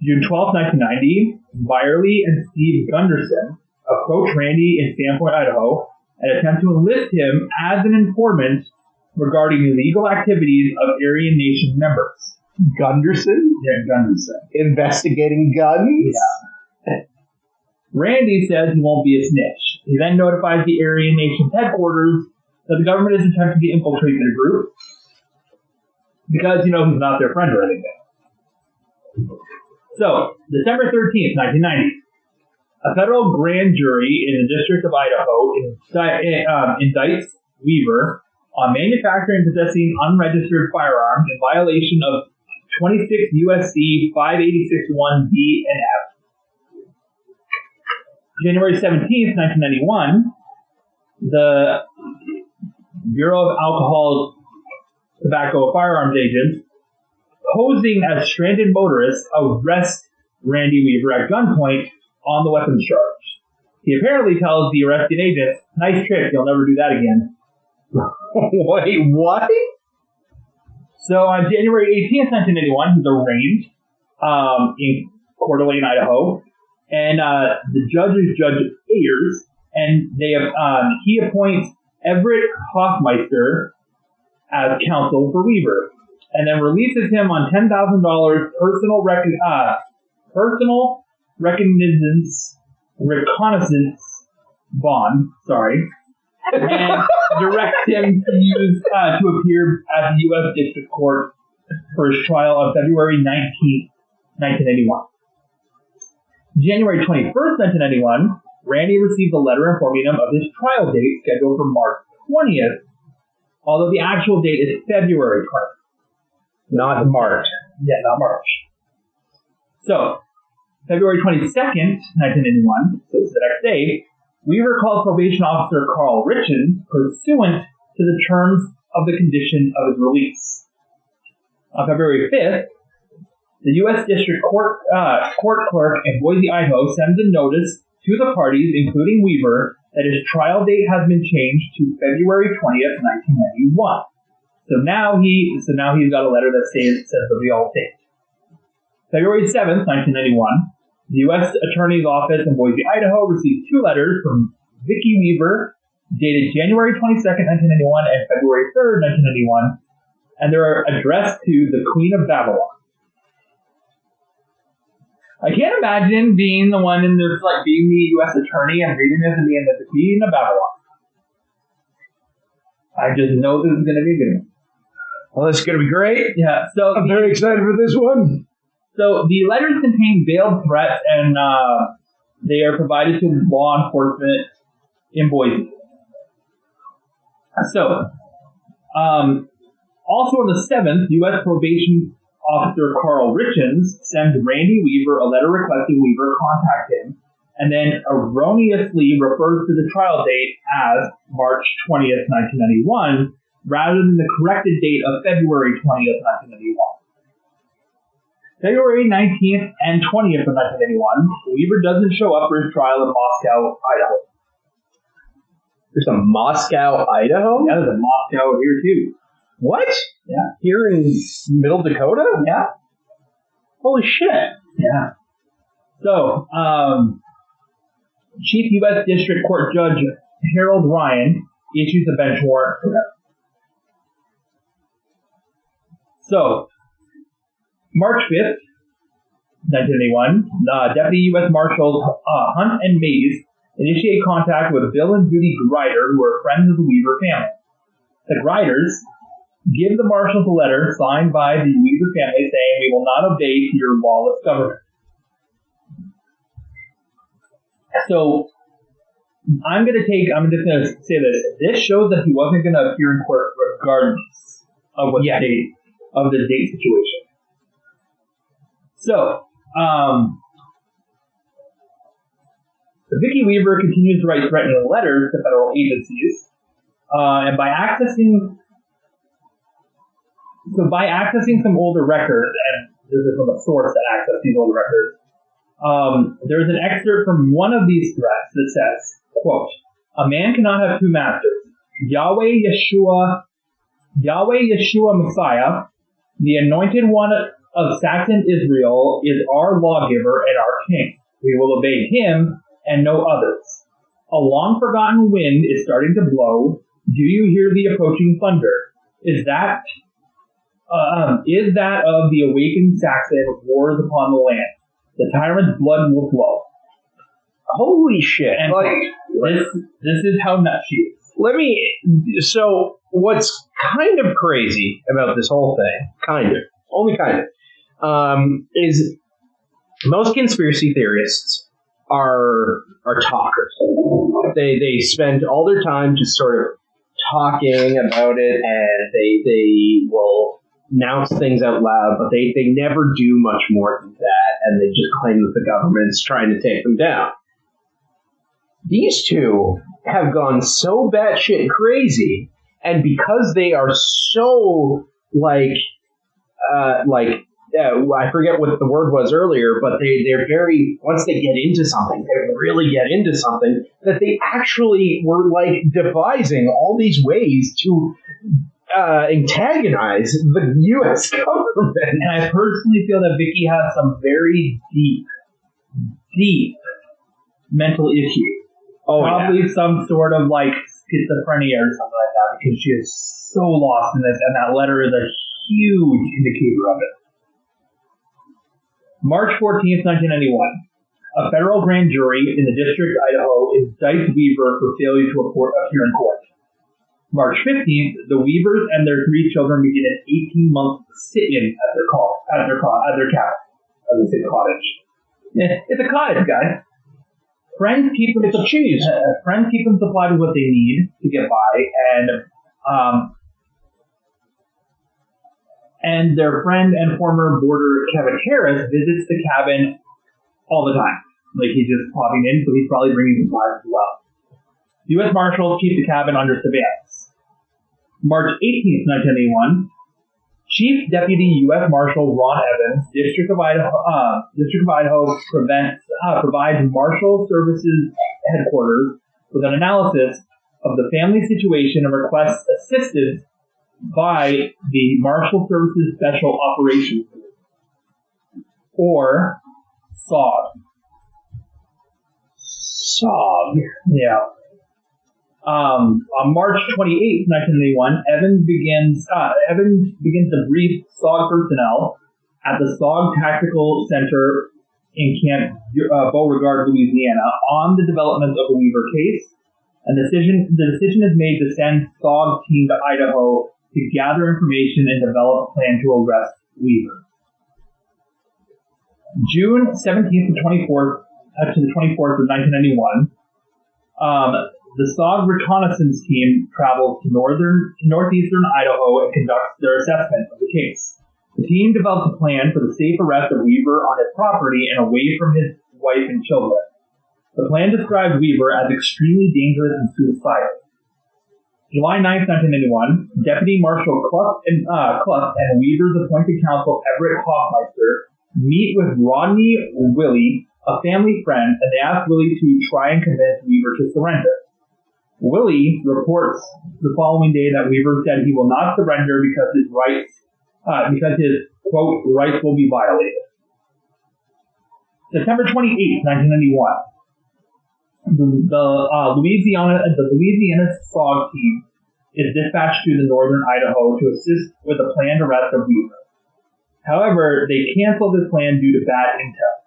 June 12, 1990, Byerly and Steve Gunderson approach Randy in Sandpoint, Idaho, and attempt to enlist him as an informant regarding illegal activities of Aryan Nation members. Gunderson? Yeah, Gunderson. Investigating guns? Yeah. Randy says he won't be a snitch. He then notifies the Aryan Nation's headquarters that the government is attempting to infiltrate their group because, he's not their friend or anything. So, December 13th, 1990. A federal grand jury in the District of Idaho indicts Weaver on manufacturing and possessing unregistered firearms in violation of 26 U.S.C. 586(1)D and F. January 17th, 1991, the Bureau of Alcohol, Tobacco, and Firearms agents, posing as stranded motorists, arrest Randy Weaver at gunpoint on the weapons charge. He apparently tells the arresting agents, "Nice trick, you'll never do that again." Wait, what? So on January 18th, 1981, he's arraigned in Coeur d'Alene, Idaho, and the judge is Judge Ayers, and he appoints Everett Hoffmeister as counsel for Weaver, and then releases him on $10,000 personal reconnaissance bond. And directs him to appear at the U.S. District Court for his trial on February 19th, 1981. January 21st, 1991, Randy received a letter informing him of his trial date scheduled for March 20th, although the actual date is February 20th. Not March. Yeah, not March. So, February 22nd, 1981, so it's the next day, Weaver calls probation officer Carl Richen pursuant to the terms of the condition of his release. On February 5th, the U.S. District Court clerk in Boise, Idaho sends a notice to the parties, including Weaver, that his trial date has been changed to February 20th, 1991. So now he's got a letter that says the real date. February 7th, 1991, the U.S. Attorney's Office in Boise, Idaho received 2 letters from Vicki Weaver dated January 22nd, 1991 and February 3rd, 1991, and they're addressed to the Queen of Babylon. I can't imagine being the one in this, like, being the U.S. attorney and reading this and being the Queen of Babylon. I just know this is going to be a good one. Well, this is going to be great. Yeah, so I'm very excited for this one. So the letters contain veiled threats, and they are provided to law enforcement in Boise. So, also on the 7th, U.S. probation officer Carl Richens sends Randy Weaver a letter requesting Weaver contact him, and then erroneously refers to the trial date as March 20th, 1991, rather than the corrected date of February 20th, 1991. February 19th and 20th of 1981, Weaver doesn't show up for his trial in Moscow, Idaho. There's a Moscow, Idaho? Yeah, there's a Moscow here too. What? Yeah. Here in Middle Dakota? Yeah. Holy shit. Yeah. So, Chief U.S. District Court Judge Harold Ryan issues a bench warrant for him. So, March 5th, 1981, Deputy U.S. Marshals Hunt and Mays initiate contact with Bill and Judy Grider, who are friends of the Weaver family. The Griders give the marshals a letter signed by the Weaver family saying, "We will not obey to your lawless government." So, I'm just going to say this. This shows that he wasn't going to appear in court regardless of what the date situation. So, Vicki Weaver continues to write threatening letters to federal agencies, and by accessing some older records, and this is from a source that accessed these older records, there's an excerpt from one of these threats that says, quote, "A man cannot have two masters. Yahweh Yeshua Messiah, the anointed one of Saxon Israel, is our lawgiver and our king. We will obey him and no others. A long-forgotten wind is starting to blow. Do you hear the approaching thunder? Is that of the awakened Saxon wars upon the land. The tyrant's blood will flow." Holy shit. And this is how nuts she is. So, what's kind of crazy about this whole thing, only kind of, is most conspiracy theorists are talkers. They spend all their time just sort of talking about it, and they will announce things out loud, but they never do much more than that, and they just claim that the government's trying to take them down. These two have gone so batshit crazy, and because they are so I forget what the word was earlier, but they're very, once they get into something, they really get into something, that they actually were like devising all these ways to antagonize the U.S. government. And I personally feel that Vicki has some very deep mental issues. Probably some sort of like schizophrenia or something like that, because she is so lost in this, and that letter is a huge indicator of it. March 14th, 1991. A federal grand jury in the District, Idaho, indicts Weaver for failure to appear in court. March 15th, the Weavers and their 3 children begin an 18-month sit-in at their cabin. I would say cottage. It's a cottage, guys. Friends keep them supplied with what they need to get by, and their friend and former boarder Kevin Harris visits the cabin all the time. Like, he's just popping in, so he's probably bringing supplies as well. U.S. Marshals keep the cabin under surveillance. March 18th, 1981, Chief Deputy U.S. Marshal Ron Evans, District of Idaho, provides Marshal Services Headquarters with an analysis of the family situation and requests assistance by the Marshal Services Special Operations Group, or SOG. SOG? Yeah. On March 28, 1991, Evans begins to brief SOG personnel at the SOG Tactical Center in Camp Beauregard, Louisiana, on the development of the Weaver case. And the decision is made to send SOG team to Idaho to gather information and develop a plan to arrest Weaver. June 17th to 24th to the 24th of 1991, the SOG reconnaissance team travels to northeastern Idaho and conducts their assessment of the case. The team develops a plan for the safe arrest of Weaver on his property and away from his wife and children. The plan described Weaver as extremely dangerous and suicidal. July 9th, 1991, Deputy Marshal Clough and Weaver's appointed counsel Everett Hoffmeister meet with Rodney Willie, a family friend, and they ask Willie to try and convince Weaver to surrender. Willie reports the following day that Weaver said he will not surrender because his quote, rights will be violated. September 28th, 1991, the Louisiana SOG team is dispatched to the northern Idaho to assist with the planned arrest of Weaver. However, they canceled this plan due to bad intel.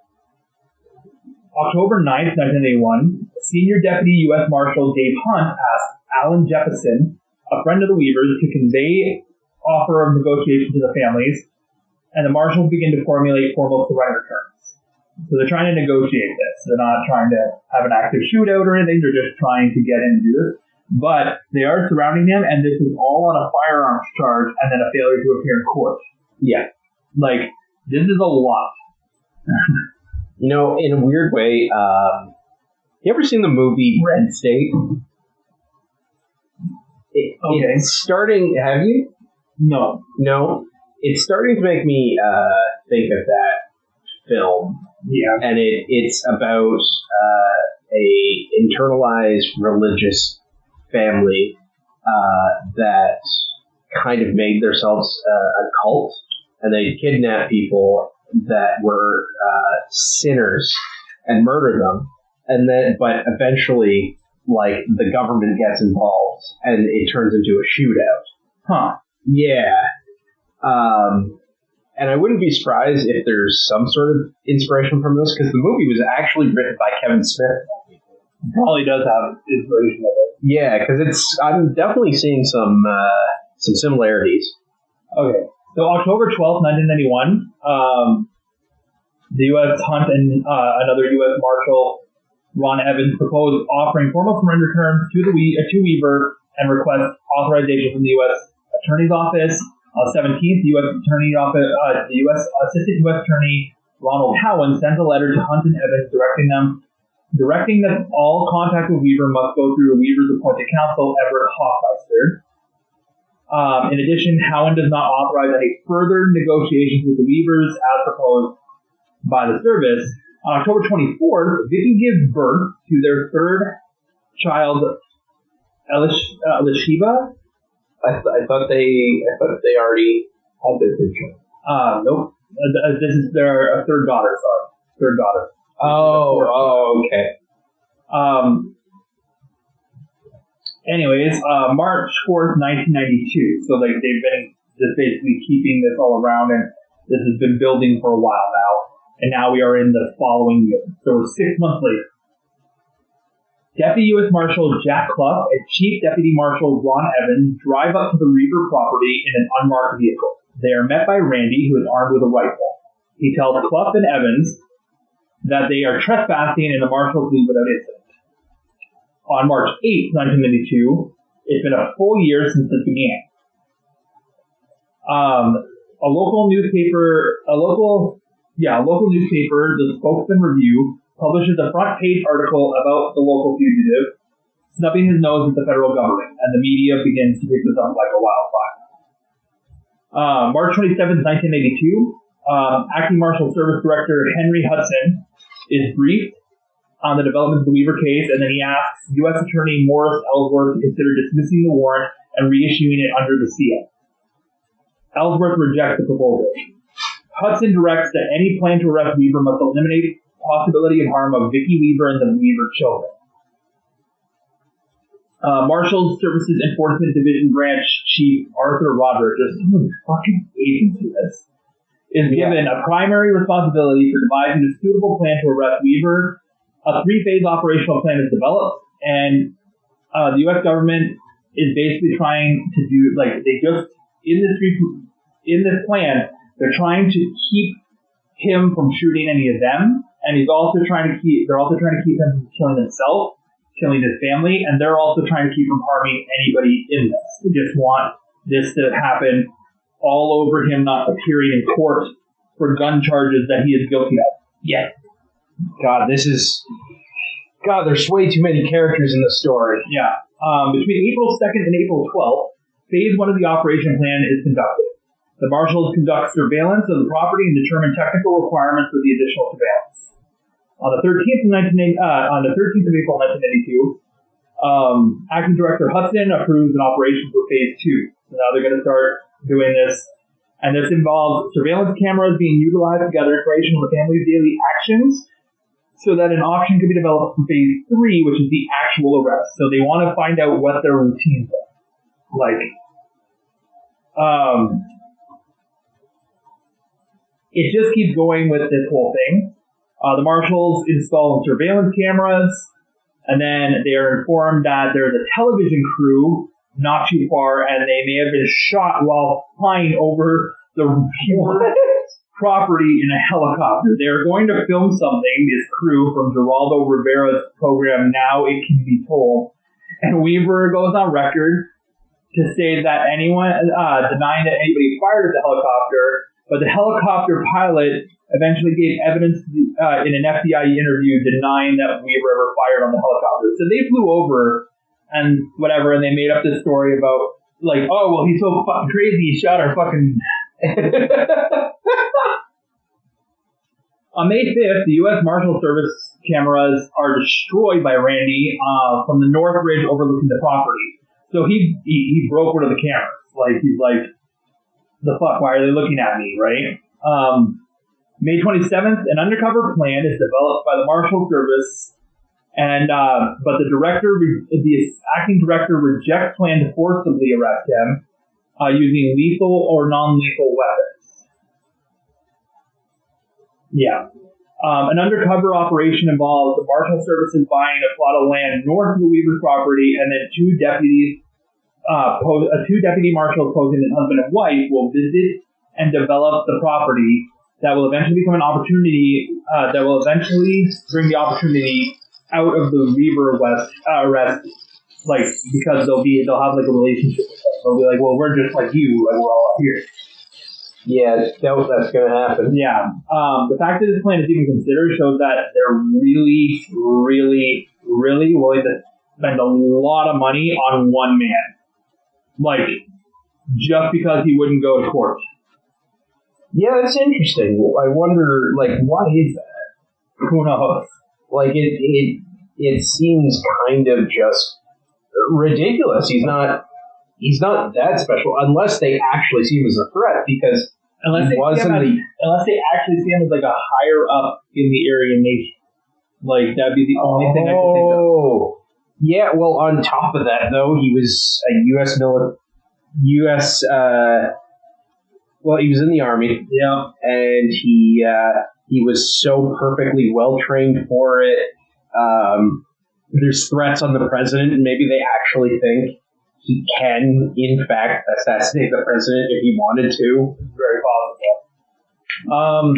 October 9th, 1981, Senior Deputy U.S. Marshal Dave Hunt asked Alan Jefferson, a friend of the Weavers, to convey offer of negotiation to the families, and the Marshals begin to formulate formal surrender terms. So they're trying to negotiate this. They're not trying to have an active shootout or anything. They're just trying to get in and do this. But they are surrounding him, and this is all on a firearms charge and then a failure to appear in court. Yeah. Like, this is a lot. You know, in a weird way, you ever seen the movie Red State? Okay. It's starting, have you? No. No? It's starting to make me think of that film. Yeah. And it's about a internalized religious family that kind of made themselves a cult, and they kidnap people that were sinners and murder them, and then but eventually, like, the government gets involved and it turns into a shootout. Huh. Yeah. And I wouldn't be surprised if there's some sort of inspiration from this, because the movie was actually written by Kevin Smith. Probably does have inspiration of it. Yeah, because I'm definitely seeing some similarities. Okay. So October 12th, 1991, the U.S. Hunt and another U.S. Marshal, Ron Evans, proposed offering formal surrender terms to Weaver and request authorization from the U.S. Attorney's Office. On the 17th, the U.S. Attorney Office, the U.S. Assistant U.S. Attorney Ronald Cowan sent a letter to Hunt and Evans directing that all contact with Weaver must go through Weaver's appointed counsel, Everett Hoffmeister. In addition, Cowan does not authorize any further negotiations with the Weavers as proposed by the service. On October 24th, Vicky gives birth to their third child, Elisheba. I thought they already had their picture. Nope. This is their third daughter. Sorry, third daughter. Okay. Anyways, March 4th, 1992. So like they've been just basically keeping this all around, and this has been building for a while now. And now we are in the following year. So we're 6 months later. Deputy U.S. Marshal Jack Clough and Chief Deputy Marshal Ron Evans drive up to the Weaver property in an unmarked vehicle. They are met by Randy, who is armed with a rifle. He tells Clough and Evans that they are trespassing and the marshals leave without incident. On March 8th, 1992, it's been a full year since this began. A local newspaper, the Spokesman Review, publishes a front-page article about the local fugitive, snubbing his nose at the federal government, and the media begins to pick this up like a wildfire. March 27th, 1982, Acting Marshal Service Director Henry Hudson is briefed on the development of the Weaver case, and then he asks U.S. Attorney Morris Ellsworth to consider dismissing the warrant and reissuing it under the CA. Ellsworth rejects the proposal. Hudson directs that any plan to arrest Weaver must eliminate possibility of harm of Vicky Weaver and the Weaver children. Marshals Services Enforcement Division Branch Chief Arthur Roderick, just someone fucking agency this, is given a primary responsibility for devising a suitable plan to arrest Weaver. A 3-phase operational plan is developed, and the U.S. government is basically trying to do, in this plan, they're trying to keep him from shooting any of them, and they're also trying to keep him from killing himself, killing his family, and they're also trying to keep from harming anybody in this. They just want this to happen all over him not appearing in court for gun charges that he is guilty of. Yes. There's way too many characters in the story. Yeah. Between April 2nd and April 12th, Phase 1 of the operation plan is conducted. The marshals conduct surveillance of the property and determine technical requirements for the additional surveillance. On the 13th of April 1992, Acting Director Hudson approves an operation for Phase 2. So now they're going to start doing this. And this involves surveillance cameras being utilized to gather information on the family's daily actions so that an option can be developed for Phase 3, which is the actual arrest. So they want to find out what their routines are. It just keeps going with this whole thing. The marshals install surveillance cameras, and then they are informed that there's a television crew not too far, and they may have been shot while flying over the property in a helicopter. They're going to film something, this crew from Geraldo Rivera's program, Now It Can Be Told. And Weaver goes on record to say that anyone denying that anybody fired at the helicopter, but the helicopter pilot eventually gave evidence in an FBI interview denying that Weaver ever fired on the helicopter. So they flew over and whatever, and they made up this story about, he's so fucking crazy, he shot our fucking... On May 5th, the U.S. Marshal Service cameras are destroyed by Randy from the north ridge overlooking the property. So he broke one of the cameras. He's like, the fuck, why are they looking at me, right? May 27th, an undercover plan is developed by the Marshal Service, but the acting director rejects plan to forcibly arrest him using lethal or non-lethal weapons. Yeah. An undercover operation involves the Marshal Services buying a plot of land north of the Weaver's property, and then two deputy marshals posing as husband and wife will visit and develop the property. That will eventually become an opportunity. That will eventually bring the opportunity out of the Weaver arrest, because they'll have a relationship with them. They'll be like, well, we're just like you, we're all up here. Yeah, that's going to happen. Yeah. The fact that this plan is even considered shows that they're really, really, really willing to spend a lot of money on one man. Just because he wouldn't go to court. Yeah, that's interesting. I wonder, why is that? Who knows? It seems kind of just ridiculous. He's not that special unless they actually see him as a threat, because unless they actually see him as a higher up in the Aryan nation. That'd be the only thing I could think of. Yeah, well, on top of that, though, he was a he was in the army. Yeah. And he was so perfectly well trained for it. There's threats on the president, and maybe they actually think he can, in fact, assassinate the president if he wanted to. Very possible.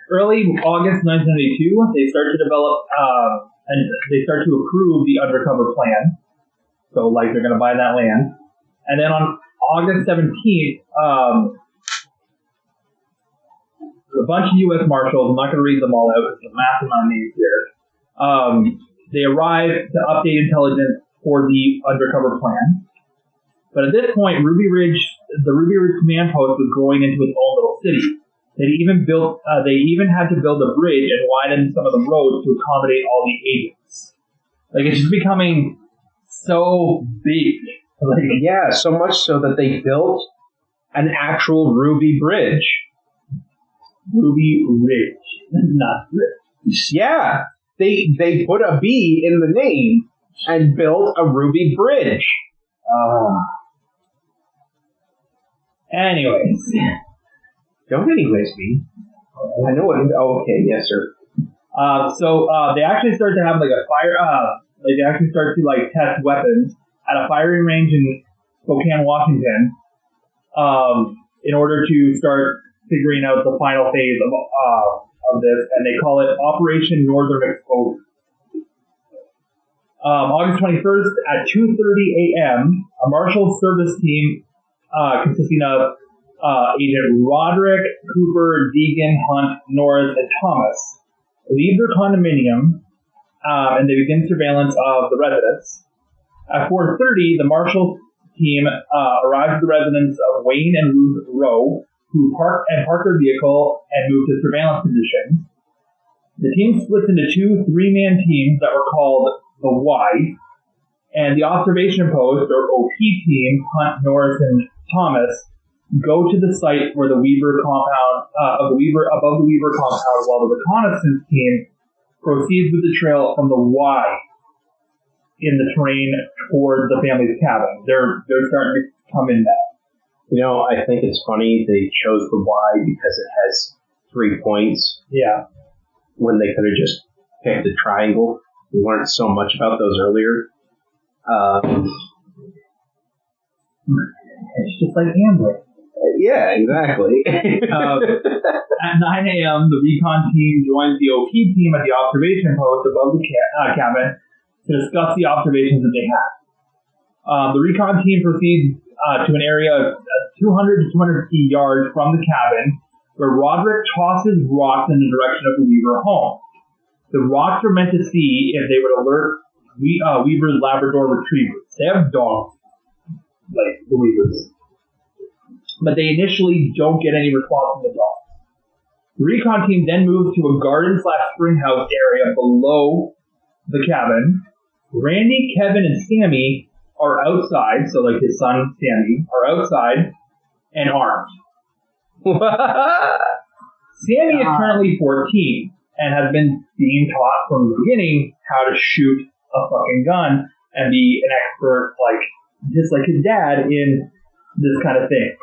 Early August 1992, they start to develop and they start to approve the undercover plan. So, they're going to buy that land. And then on August 17th, a bunch of U.S. Marshals, I'm not going to read them all out, there's a massive amount of names here. They arrive to update intelligence for the undercover plan. But at this point, the Ruby Ridge command post was growing into its own little city. They even had to build a bridge and widen some of the roads to accommodate all the agents. It's just becoming so big. Yeah, so much so that they built an actual Ruby Bridge. Ruby Ridge, not Bridge. Yeah, they put a B in the name and built a ruby bridge. Anyways. Don't anyways me. I know what. Oh, okay, yes, sir. So they actually start to have like a fire. They actually start to like test weapons at a firing range in Spokane, Washington, in order to start figuring out the final phase of this, and they call it Operation Northern Exposure. August 21st at 2:30 a.m., a Marshal Service team consisting of Agent Roderick, Cooper, Deegan, Hunt, Norris, and Thomas leave their condominium and they begin surveillance of the residents. At 4:30, the Marshal team arrives at the residence of Wayne and Ruth Rowe, who park their vehicle and move to surveillance positions. The team splits into two 3-man teams that were called the Y, and the observation post, or OP team, Hunt, Norris, and Thomas, go to the site where the Weaver compound, above the Weaver compound, while the reconnaissance team proceeds with the trail from the Y in the terrain toward the family's cabin. They're starting to come in now. You know, I think it's funny they chose the Y because it has 3 points. Yeah. When they could have just picked a triangle. We learned so much about those earlier. It's just like gambling. Yeah, exactly. At 9 a.m., the recon team joins the OP team at the observation post above the cabin to discuss the observations that they had. The recon team proceeds to an area 200 to 250 yards from the cabin, where Roderick tosses rocks in the direction of the Weaver home. The rocks are meant to see if they would alert Weaver's Labrador retrievers. They have dogs, like the Weavers. But they initially don't get any response from the dogs. The recon team then moves to a garden/spring house area below the cabin. Randy, Kevin, and Sammy are outside, so like his son Sammy, are outside and armed. Sammy is currently 14 and has been being taught from the beginning how to shoot a fucking gun and be an expert, like just like his dad, in this kind of thing.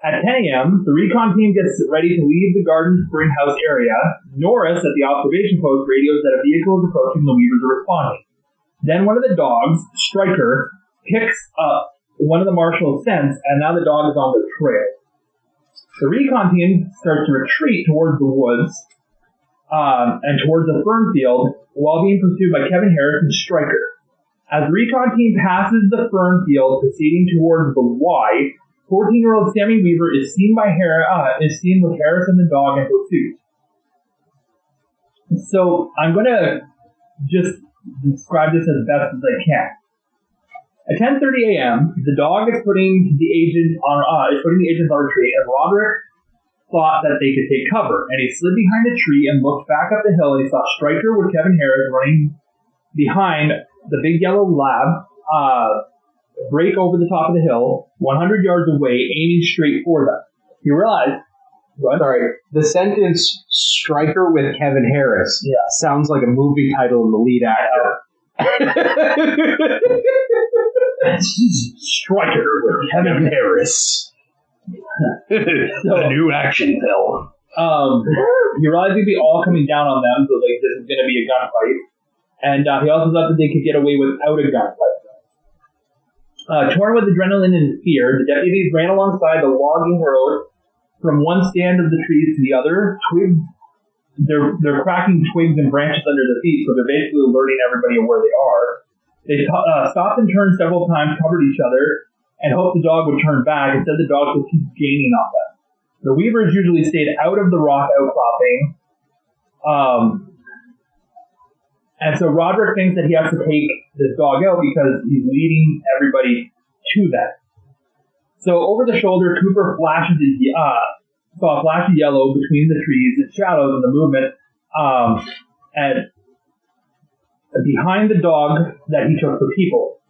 At 10 a.m., the recon team gets ready to leave the garden spring house area. Norris at the observation post radios that a vehicle is approaching. The Weavers are responding. Then one of the dogs, Stryker, picks up one of the Marshal's scents, and now the dog is on their trail. The recon team starts to retreat towards the woods and towards the fern field while being pursued by Kevin Harris and Stryker. As the recon team passes the fern field, proceeding towards the Y, 14-year-old Sammy Weaver is seen with Harris and the dog in pursuit. So I'm going to just describe this as best as I can. At 10:30 a.m., the dog is putting the agents on retreat, and Roderick thought that they could take cover, and he slid behind a tree and looked back up the hill, and he saw Stryker with Kevin Harris running behind the big yellow lab, break over the top of the hill, 100 yards away, aiming straight for them. He realized... What? Sorry, the sentence "Stryker with Kevin Harris" sounds like a movie title in the lead actor. Stryker with Kevin Harris. A new action film. He realized he'd be all coming down on them, so like this is going to be a gunfight. And he also thought that they could get away without a gunfight. Torn with adrenaline and fear, the deputies ran alongside the logging road from one stand of the trees to the other. They're cracking twigs and branches under their feet, so they're basically alerting everybody of where they are. They stopped and turned several times, covered each other, and hoped the dog would turn back. Instead, the dog would keep gaining on them. The Weavers usually stayed out of the rock outcropping, and so Roderick thinks that he has to take this dog out because he's leading everybody to that. So over the shoulder, Cooper saw a flash of yellow between the trees and shadows in the movement, and behind the dog that he took for people.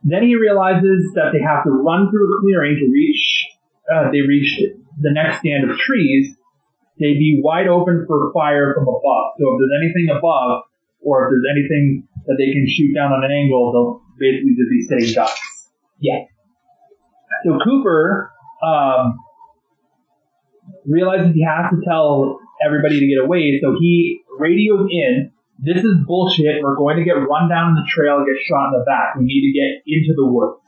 Then he realizes that they have to run through a clearing to reach the next stand of trees. They'd be wide open for fire from above. So if there's anything above, or if there's anything that they can shoot down on an angle, they'll basically just be sitting ducks. Yeah. So Cooper realizes he has to tell everybody to get away, so he radios in, "This is bullshit. We're going to get run down the trail and get shot in the back. We need to get into the woods."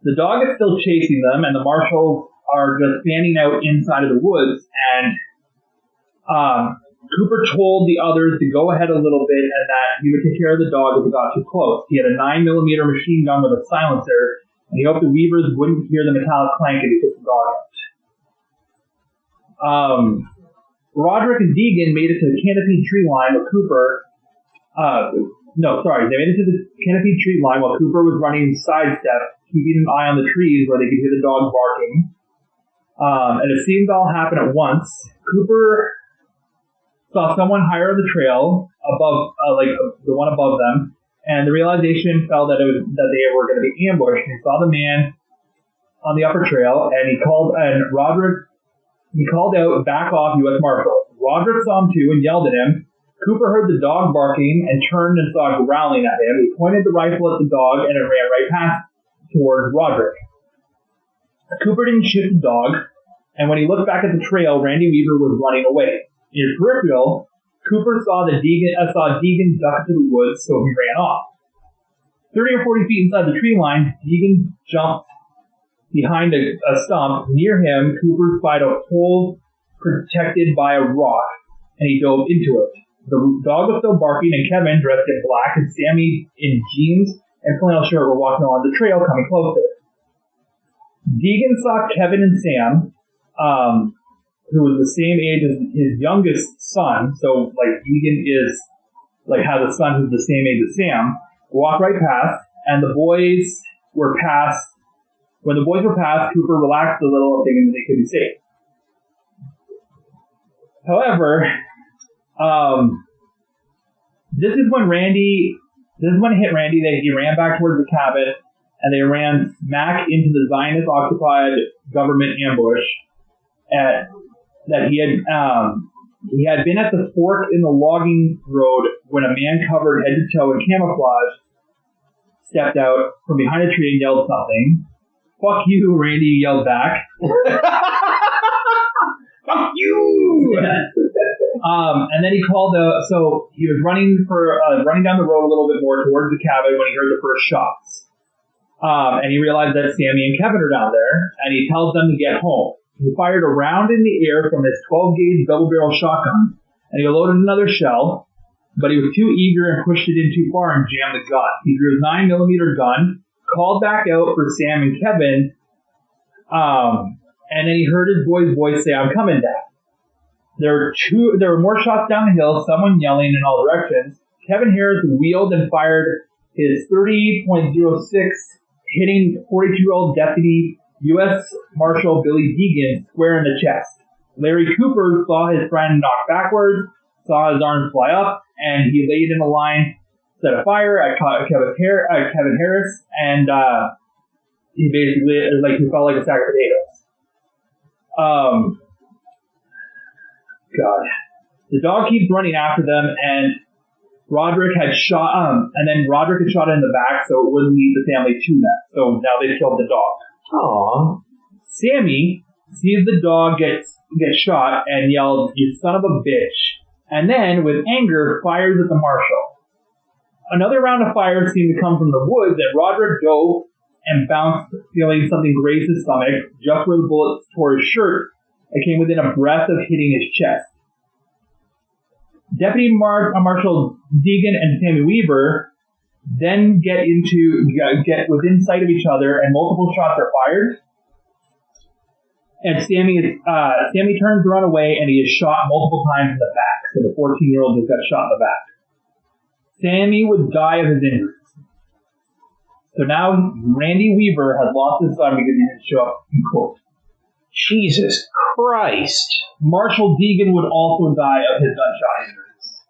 The dog is still chasing them, and the marshals are just standing out inside of the woods, and Cooper told the others to go ahead a little bit and that he would take care of the dog if it got too close. He had a 9mm machine gun with a silencer, and he hoped the Weavers wouldn't hear the metallic clank if he took the dog out. Roderick and Deegan made it to the canopied tree line with Cooper. They made it to the canopied tree line while Cooper was running sidestep, keeping an eye on the trees where they could hear the dog barking. And it seemed to all happen at once. Cooper saw someone higher on the trail, above, the one above them, and the realization fell that they were going to be ambushed. He saw the man on the upper trail, and he called out, "Back off, U.S. Marshal." Roderick saw him too and yelled at him. Cooper heard the dog barking and turned and saw it growling at him. He pointed the rifle at the dog, and it ran right past towards Roderick. Cooper didn't shoot the dog, and when he looked back at the trail, Randy Weaver was running away. In his peripheral, Cooper saw Deegan duck into the woods, so he ran off. 30 or 40 feet inside the tree line, Deegan jumped behind a stump. Near him, Cooper spied a hole protected by a rock, and he dove into it. The dog was still barking, and Kevin, dressed in black, and Sammy in jeans and flannel shirt were walking along the trail, coming closer. Deegan saw Kevin and Sam, who was the same age as his youngest son, so Deegan has a son who's the same age as Sam, walk right past, and the boys were past. When the boys were past, Cooper relaxed a little, thinking that they could be safe. However, this is when it hit Randy that he ran back towards the cabin, and they ran smack into the Zionist-occupied government ambush that he had been at the fork in the logging road when a man covered head to toe in camouflage stepped out from behind a tree and yelled something. "Fuck you," Randy yelled back. Fuck you! And then he called so he was running down the road a little bit more towards the cabin when he heard the first shots. And he realized that Sammy and Kevin are down there, and he tells them to get home. He fired a round in the air from his 12-gauge double-barrel shotgun, and he loaded another shell, but he was too eager and pushed it in too far and jammed the gun. He drew his 9mm gun, called back out for Sam and Kevin, and then he heard his boy's voice say, "I'm coming, Dad." There were more shots down the hill, someone yelling in all directions. Kevin Harris wheeled and fired his 30.06, hitting 42-year-old deputy U.S. Marshal Billy Deegan square in the chest. Larry Cooper saw his friend knock backwards, saw his arms fly up, and he laid in a line, set a fire at Kevin Harris, and he basically, he felt like a sack of potatoes. God. The dog keeps running after them, and Roderick had shot him in the back, so it wouldn't lead the family to them. So now they've killed the dog. Aww. Sammy sees the dog get shot and yells, "You son of a bitch!" And then, with anger, fires at the marshal. Another round of fire seemed to come from the woods, and Roderick dove and bounced, feeling something graze his stomach, just where the bullet tore his shirt. It came within a breath of hitting his chest. Deputy Marshal Deegan and Sammy Weaver then get within sight of each other, and multiple shots are fired. And Sammy turns to run away, and he is shot multiple times in the back. So the 14-year-old just got shot in the back. Sammy would die of his injuries. So now Randy Weaver has lost his son because he didn't show up in court. Jesus Christ. Marshal Deegan would also die of his gunshot injuries.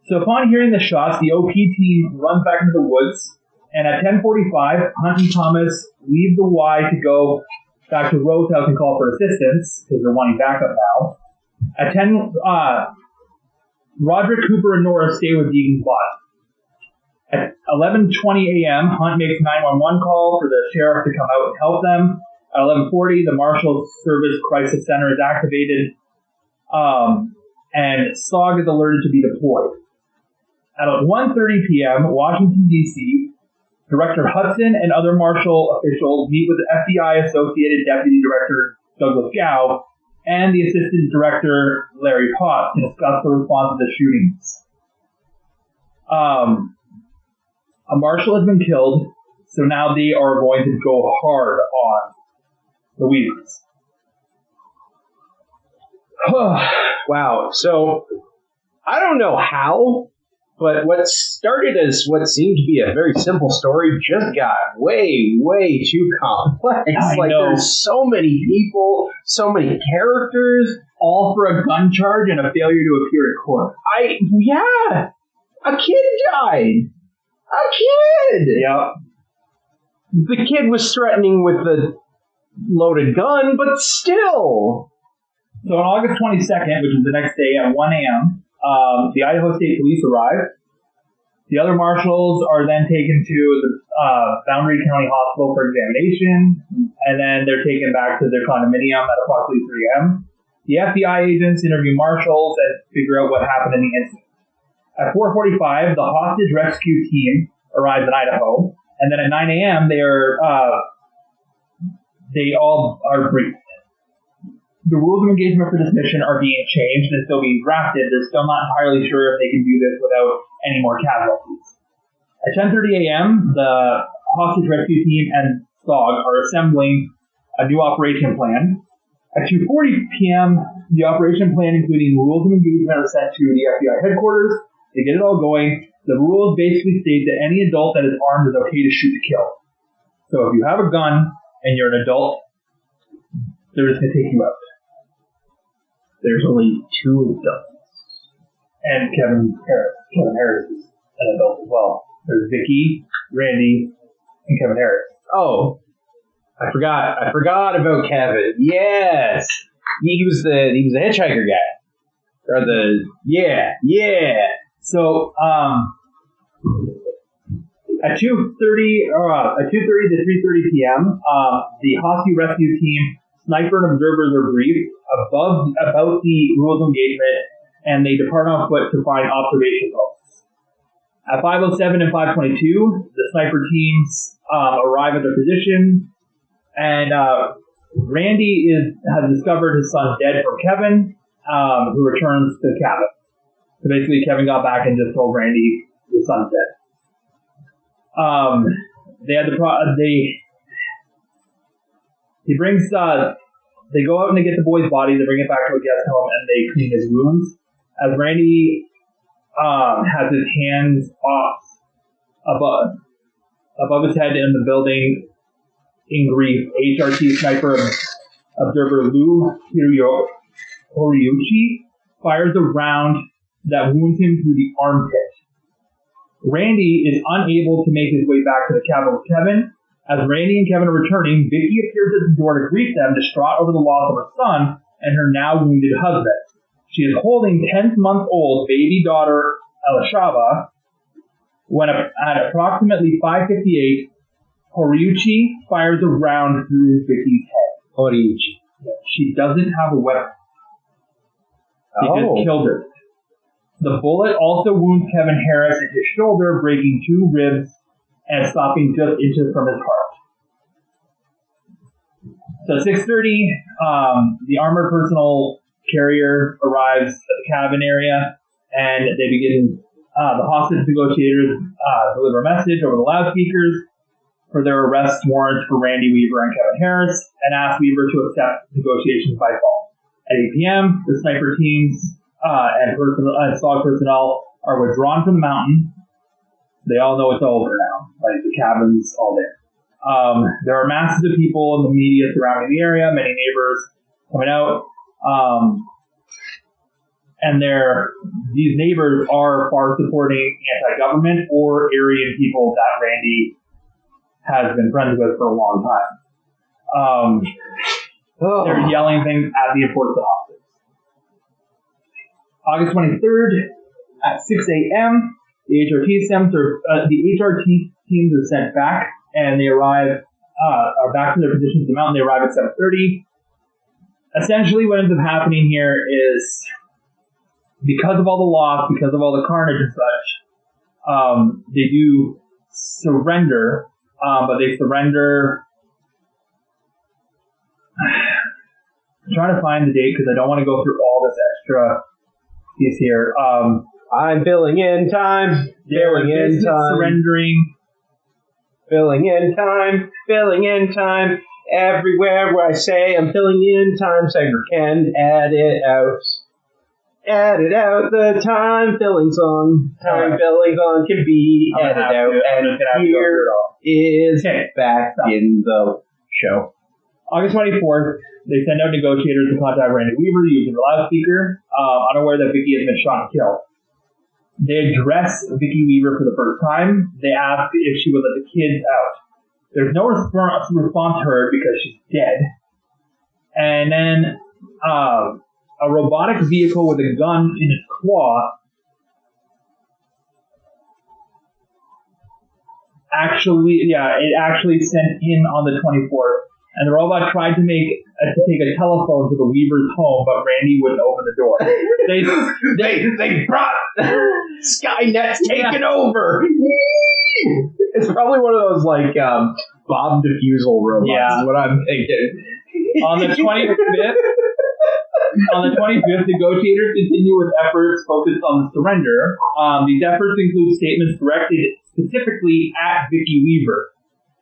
So upon hearing the shots, the OP team runs back into the woods, and at 10:45, Hunt and Thomas leave the Y to go back to Rose House and call for assistance, because they're wanting backup now. At 10, Roderick, Cooper, and Norris stay with Deegan's body. At 11:20 a.m., Hunt makes a 911 call for the sheriff to come out and help them. At 11:40, the Marshals Service Crisis Center is activated, and SOG is alerted to be deployed. At 1:30 p.m., Washington, D.C., Director Hudson and other Marshal officials meet with the FBI Associated Deputy Director Douglas Gow and the Assistant Director Larry Potts to discuss the response to the shootings. A marshal has been killed, so now they are going to go hard on the Weavers. Wow. So, I don't know how, but what started as what seemed to be a very simple story just got way, way too complex. I know. There's so many people, so many characters. All for a gun charge and a failure to appear in court. Yeah. A kid died. A kid! Yep. The kid was threatening with the loaded gun, but still. So on August 22nd, which is the next day at 1 a.m., the Idaho State Police arrive. The other marshals are then taken to the Boundary County Hospital for examination, and then they're taken back to their condominium at approximately 3 a.m. The FBI agents interview marshals and figure out what happened in the incident. At 4:45, the hostage rescue team arrives in Idaho, and then at 9 a.m., they all are briefed. The rules of engagement for this mission are being changed and still being drafted. They're still not entirely sure if they can do this without any more casualties. At 10:30 a.m., the hostage rescue team and SOG are assembling a new operation plan. At 2:40 p.m., the operation plan, including rules of engagement, are sent to the FBI headquarters. They get it all going. The rules basically state that any adult that is armed is okay to shoot to kill. So if you have a gun and you're an adult, they're just going to take you out. There's only 2 adults. And Kevin Harris. Kevin Harris is an adult as well. There's Vicky, Randy, and Kevin Harris. Oh, I forgot about Kevin. Yes, he was the hitchhiker guy, or the yeah. So at 2:30 to 3:30 p.m., the hostage rescue team, sniper and observers are briefed about the rules of engagement, and they depart on foot to find observation posts. At 5:07 and 5:22, the sniper teams arrive at their position, and Randy has discovered his son dead from Kevin, who returns to the cabin. So basically, Kevin got back and just told Randy his son's dead. They go out and they get the boy's body, they bring it back to a guest home, and they clean his wounds. As Randy has his hands above his head in the building in grief, HRT sniper observer Lou Horiuchi fires a round that wounds him through the armpit. Randy is unable to make his way back to the cabin with Kevin. As Randy and Kevin are returning, Vicky appears at the door to greet them, distraught over the loss of her son and her now wounded husband. She is holding 10th-month-old baby daughter Elishava when at approximately 5:58, Horiuchi fires a round through Vicky's head. Horiuchi. She doesn't have a weapon. They just killed her. The bullet also wounds Kevin Harris in his shoulder, breaking 2 ribs and stopping just inches from his heart. So 6:30, the armored personnel carrier arrives at the cabin area, and they begin, the hostage negotiators deliver a message over the loudspeakers for their arrest warrants for Randy Weaver and Kevin Harris, and ask Weaver to accept negotiations by phone. At 8 p.m., the sniper teams and SOG personnel are withdrawn from the mountain. They all know it's over now. Like, the cabin's all there. There are masses of people in the media surrounding the area, many neighbors coming out. And these neighbors are far supporting anti-government or Aryan people that Randy has been friends with for a long time. They're yelling things at the enforcement officers. August 23rd, At 6 a.m., the HRT teams are sent back, and they are back to their positions in the mountain. They arrive at 7:30. Essentially, what ends up happening here is, because of all the loss, because of all the carnage and such, they do surrender, but they surrender. I'm trying to find the date because I don't want to go through all this extra piece here. I'm filling in time. Filling in time. Surrendering. Filling in time. Everywhere where I say I'm filling in time, Secord can add it out. Add it out, the time filling song. Time filling song can be added out. And here is back in the show. August 24th, they send out negotiators to contact Randy Weaver using a loudspeaker, unaware that Vicky has been shot and killed. They address Vicky Weaver for the first time. They ask if she would let the kids out. There's no response heard because she's dead. And then a robotic vehicle with a gun in its claw it actually sent in on the 24th. And the robot tried to take a telephone to the Weaver's home, but Randy wouldn't open the door. They brought Skynet's taken over. It's probably one of those like bomb defusal robots. Yeah. Is what I'm thinking. On the 25th, negotiators continue with efforts focused on the surrender. These efforts include statements directed specifically at Vicky Weaver.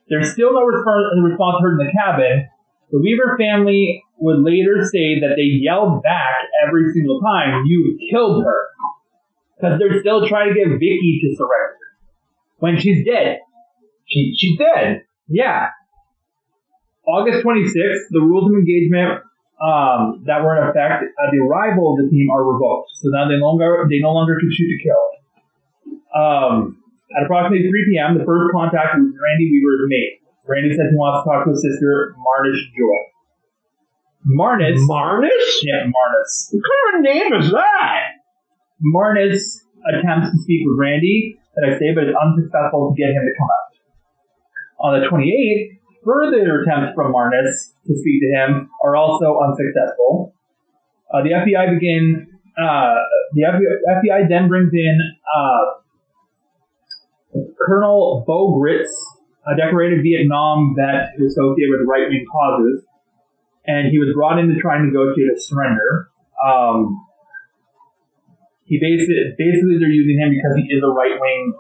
There's still no response heard in the cabin. The Weaver family would later say that they yelled back every single time, "You killed her," because they're still trying to get Vicky to surrender when she's dead. She's dead. Yeah. August 26th, the rules of engagement that were in effect at the arrival of the team are revoked. So now they no longer can shoot to kill. At approximately 3 p.m., the first contact with Randy Weaver is made. Randy says he wants to talk to his sister, Marnish Joy. Marnish? Yeah, Marnish. What kind of name is that? Marnish attempts to speak with Randy, but it's unsuccessful to get him to come out. On the 28th, further attempts from Marnish to speak to him are also unsuccessful. The FBI then brings in Colonel Bo Gritz, a decorated Vietnam vet who is associated with right-wing causes, and he was brought in to try and negotiate a surrender. Basically they're using him because he is a right-wing,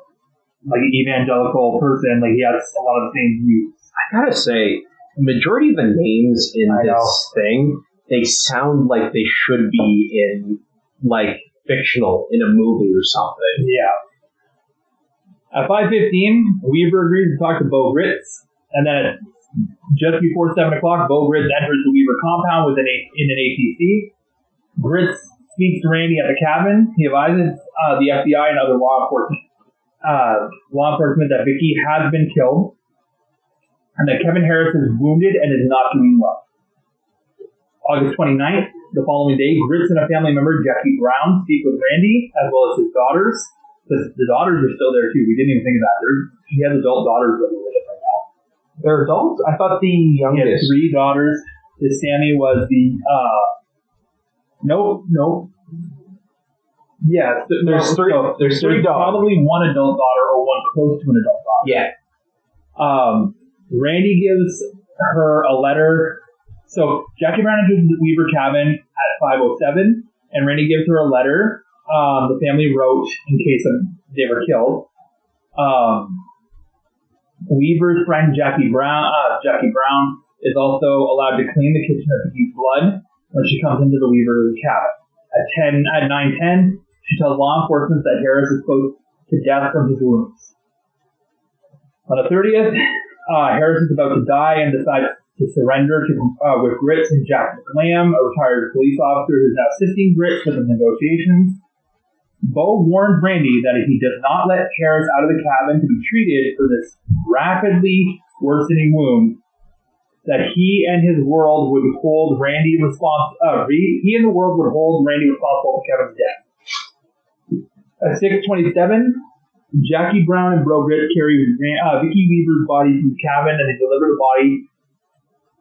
like evangelical person. Like he has a lot of the same views. I gotta say, the majority of the names in this thing, they sound like they should be in like fictional in a movie or something. Yeah. At 5:15, Weaver agrees to talk to Bo Gritz, and then just before 7 o'clock, Bo Gritz enters the Weaver compound in an ATC. Gritz speaks to Randy at the cabin. He advises the FBI and other law enforcement that Vicky has been killed, and that Kevin Harris is wounded and is not doing well. August 29th, the following day, Gritz and a family member, Jackie Brown, speak with Randy, as well as his daughters. The daughters are still there too. We didn't even think of that. He has adult daughters living with him right now. They're adults? I thought the youngest. He has 3 daughters. His Sammy was the nope. Yeah, there's 3 daughters. Probably one adult daughter or one close to an adult daughter. Yeah. Randy gives her a letter. So Jackie Brown enters the Weaver cabin at 5:07, and Randy gives her a letter the family wrote in case they were killed. Weaver's friend Jackie Brown is also allowed to clean the kitchen of Vicky's blood when she comes into the Weaver cabin. At 9:10, she tells law enforcement that Harris is close to death from his wounds. On the 30th, Harris is about to die and decides to surrender with Gritz and Jack McLam, a retired police officer who is now assisting Gritz with the negotiations. Bo warns Randy that if he does not let Harris out of the cabin to be treated for this rapidly worsening wound, that he and his world would hold Randy responsible. He and the world would hold Randy responsible for Kevin's death. At 6:27, Jackie Brown and Brogrit carry Vicky Weaver's body to the cabin, and they deliver the body.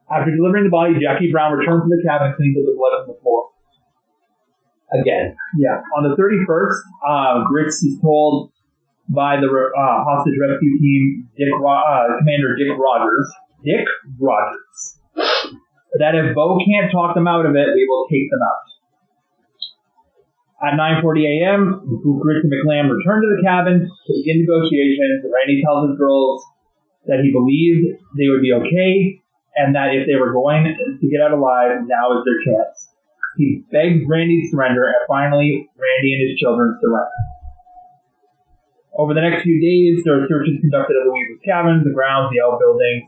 After delivering the body, Jackie Brown returns to the cabin and cleans up the blood on the floor. Again. Yeah. On the 31st, Grits is told by the hostage rescue team, Commander Dick Rogers, that if Bo can't talk them out of it, we will take them out. At 9:40 a.m., Grits and McLam return to the cabin to begin negotiations. Randy tells his girls that he believed they would be okay, and that if they were going to get out alive, now is their chance. He begs Randy's surrender, and finally, Randy and his children surrender. Over the next few days, there are searches conducted of the Weaver's cabin, the grounds, the outbuildings.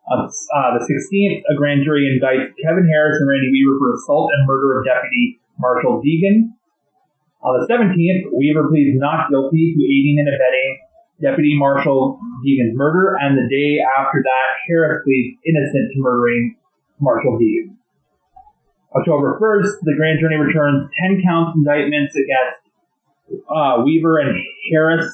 On the 16th, a grand jury indicts Kevin Harris and Randy Weaver for assault and murder of Deputy Marshal Deegan. On the 17th, Weaver pleads not guilty to aiding and abetting Deputy Marshal Deegan's murder, and the day after that, Harris pleads innocent to murdering Marshal Deegan. October 1st, the grand jury returns 10 counts indictments against Weaver and Harris,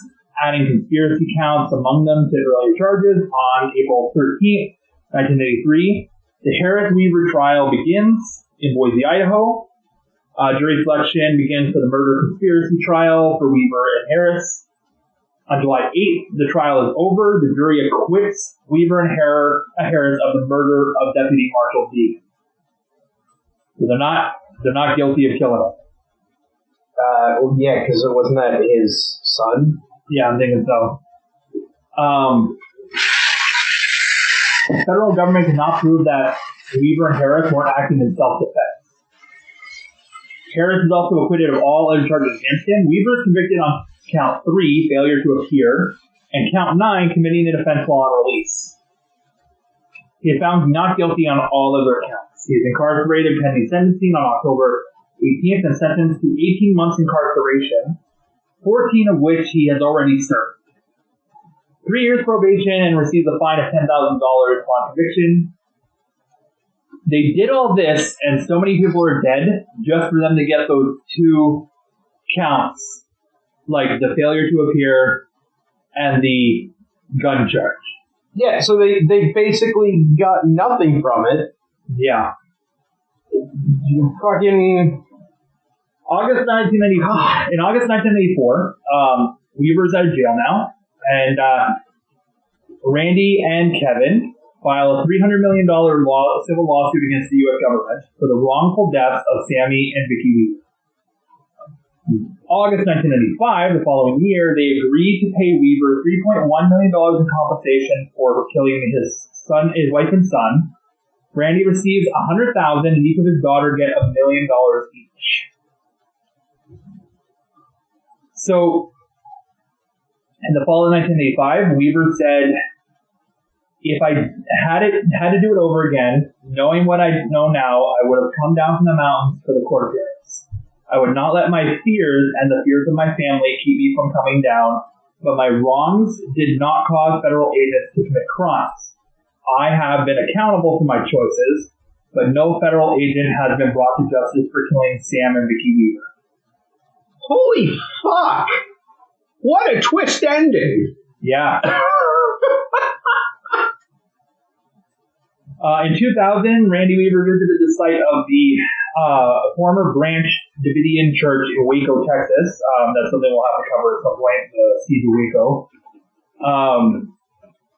adding conspiracy counts among them to earlier charges. On April 13th, 1983, the Harris-Weaver trial begins in Boise, Idaho. Jury selection begins for the murder conspiracy trial for Weaver and Harris. On July 8th, the trial is over. The jury acquits Weaver and Harris of the murder of Deputy Marshal Deegan. So they're not guilty of killing him. Yeah, because it wasn't that his son? Yeah, I'm thinking so. The federal government cannot prove that Weaver and Harris weren't acting in self-defense. Harris is also acquitted of all other charges against him. Weaver is convicted on count 3, failure to appear, and count 9, committing an offense while on release. He is found not guilty on all other counts. He is incarcerated pending sentencing on October 18th and sentenced to 18 months incarceration, 14 of which he has already served. 3 years probation and receives a fine of $10,000 upon conviction. They did all this, and so many people are dead just for them to get those 2 counts, like the failure to appear and the gun charge. Yeah, so they basically got nothing from it. Yeah. Fucking... In August 1984, Weaver's out of jail now, and Randy and Kevin file a $300 million civil lawsuit against the U.S. government for the wrongful deaths of Sammy and Vicky Weaver. August 1995, the following year, they agreed to pay Weaver $3.1 million in compensation for killing his wife and son. Randy receives $100,000, and each of his daughters get $1 million each. So, in the fall of 1985, Weaver said, if I had to do it over again, knowing what I know now, I would have come down from the mountains for the court appearance. I would not let my fears and the fears of my family keep me from coming down, but my wrongs did not cause federal agents to commit crimes. I have been accountable for my choices, but no federal agent has been brought to justice for killing Sam and Vicky Weaver. Holy fuck! What a twist ending! Yeah. In 2000, Randy Weaver visited the site of the former Branch Davidian Church in Waco, Texas. That's something we'll have to cover at some point, the siege of Waco.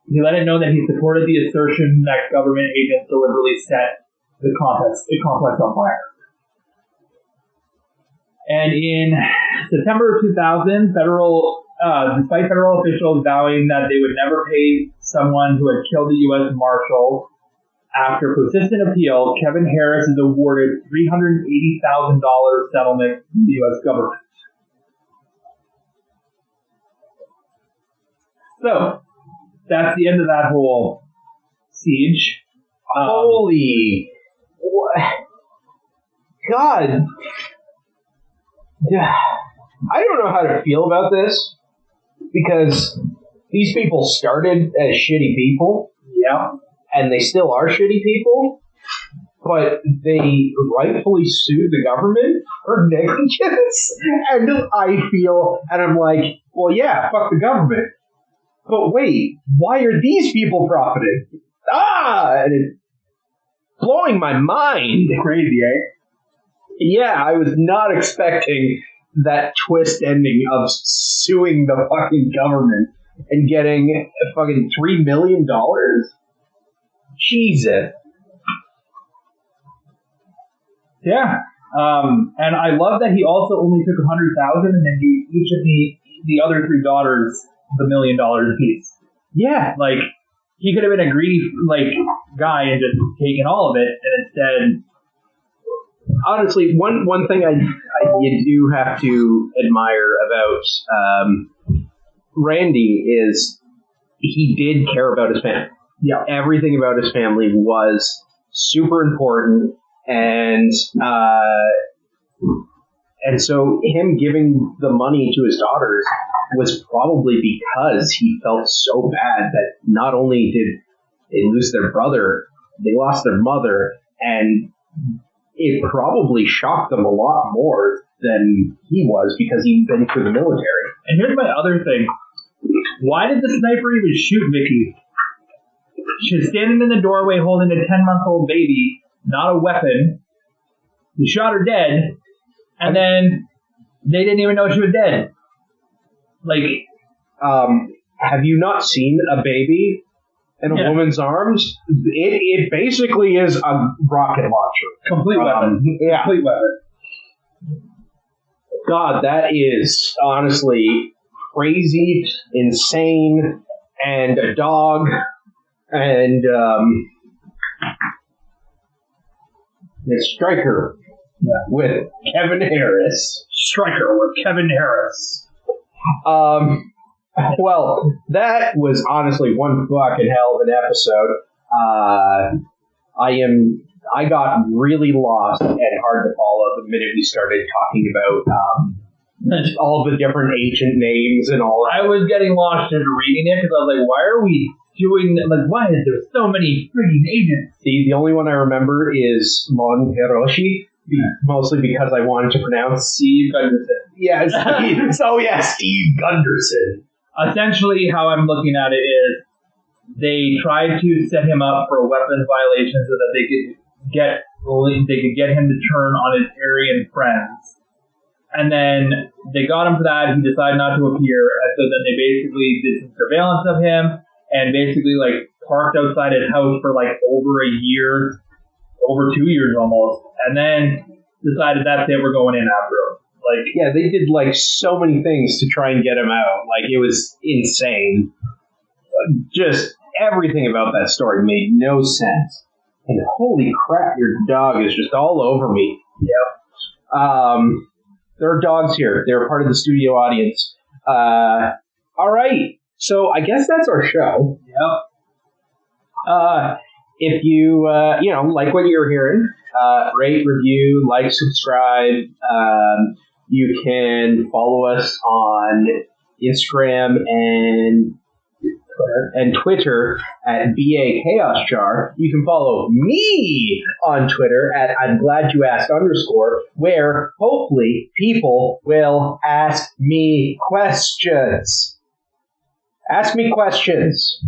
He let it know that he supported the assertion that government agents deliberately set the complex on fire. And in September of 2000, despite federal officials vowing that they would never pay someone who had killed a U.S. Marshal, after persistent appeal, Kevin Harris is awarded $380,000 settlement from the U.S. government. So, that's the end of that whole siege. Holy... God... I don't know how to feel about this, because these people started as shitty people. Yeah. And they still are shitty people. but they rightfully sued the government for negligence. And I'm like, well, yeah, fuck the government. But wait, why are these people profiting? And it's blowing my mind. Crazy, eh? Yeah, I was not expecting that twist ending of suing the fucking government and getting fucking $3 million. Jesus. Yeah. And I love that he also only took $100,000 and then gave each of the other three daughters the $1 million apiece. Yeah. Like, he could have been a greedy, guy and just taken all of it, and instead... Honestly, one thing you do have to admire about Randy is he did care about his family. Yeah. Everything about his family was super important, and so him giving the money to his daughters was probably because he felt so bad that not only did they lose their brother, they lost their mother, and it probably shocked them a lot more than he was because he'd been through the military. And here's my other thing. Why did the sniper even shoot Vicky? She was standing in the doorway holding a 10-month-old baby, not a weapon. He shot her dead, and then they didn't even know she was dead. Have you not seen a baby in a woman's arms? It basically is a rocket launcher. Complete weapon. Yeah. Complete weapon. God, that is honestly crazy, insane, and a dog, and the Striker with Kevin Harris. Striker with Kevin Harris. Well, that was honestly one fucking hell of an episode. I got really lost and hard to follow the minute we started talking about all the different ancient names and all that. I was getting lost in reading it because I was like, why are we doing, why is there so many freaking agents? The only one I remember is Mon Hiroshi, mostly because I wanted to pronounce Steve Gunderson. Yeah, Steve Gunderson. Essentially, how I'm looking at it is they tried to set him up for a weapons violation so that they could get him to turn on his Aryan friends. And then they got him for that. He decided not to appear. And so then they basically did some surveillance of him and basically parked outside his house for over a year, over 2 years almost. And then decided that's it, we're going in after him. They did so many things to try and get him out. It was insane. Just everything about that story made no sense. And holy crap, your dog is just all over me. Yep. There are dogs here. They're part of the studio audience. All right. So I guess that's our show. Yep. If you, like what you're hearing, rate, review, subscribe. You can follow us on Instagram and Twitter at BA Chaos Jar. You can follow me on Twitter at I'm Glad You Asked _ where hopefully people will ask me questions. Ask me questions.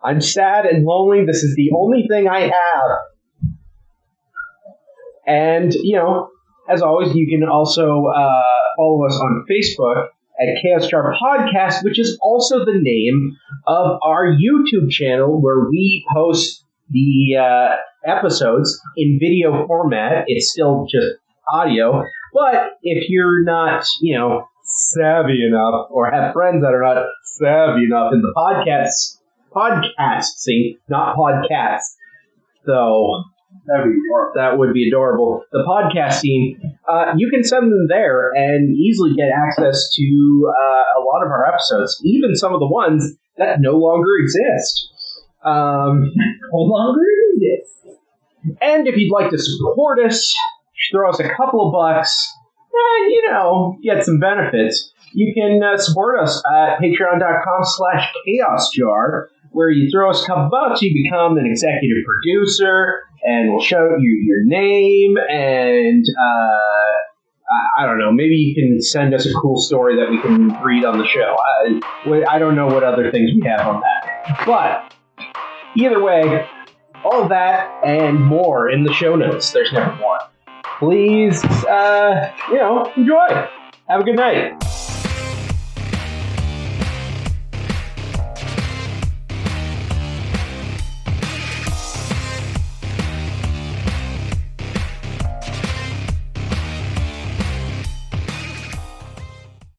I'm sad and lonely. This is the only thing I have. And, as always, you can also follow us on Facebook at Chaos Jar Podcast, which is also the name of our YouTube channel where we post the episodes in video format. It's still just audio. But if you're not, savvy enough or have friends that are not savvy enough in the podcast scene, not podcasts, though that would be adorable. The podcast scene, you can send them there and easily get access to a lot of our episodes, even some of the ones that no longer exist. And if you'd like to support us, throw us a couple of bucks, and, get some benefits, you can support us at patreon.com/chaosjar, where you throw us a couple bucks, you become an executive producer, and we'll shout you your name, and I don't know, maybe you can send us a cool story that we can read on the show. I don't know what other things we have on that. But either way, all that and more in the show notes. There's never one. Please, enjoy. Have a good night.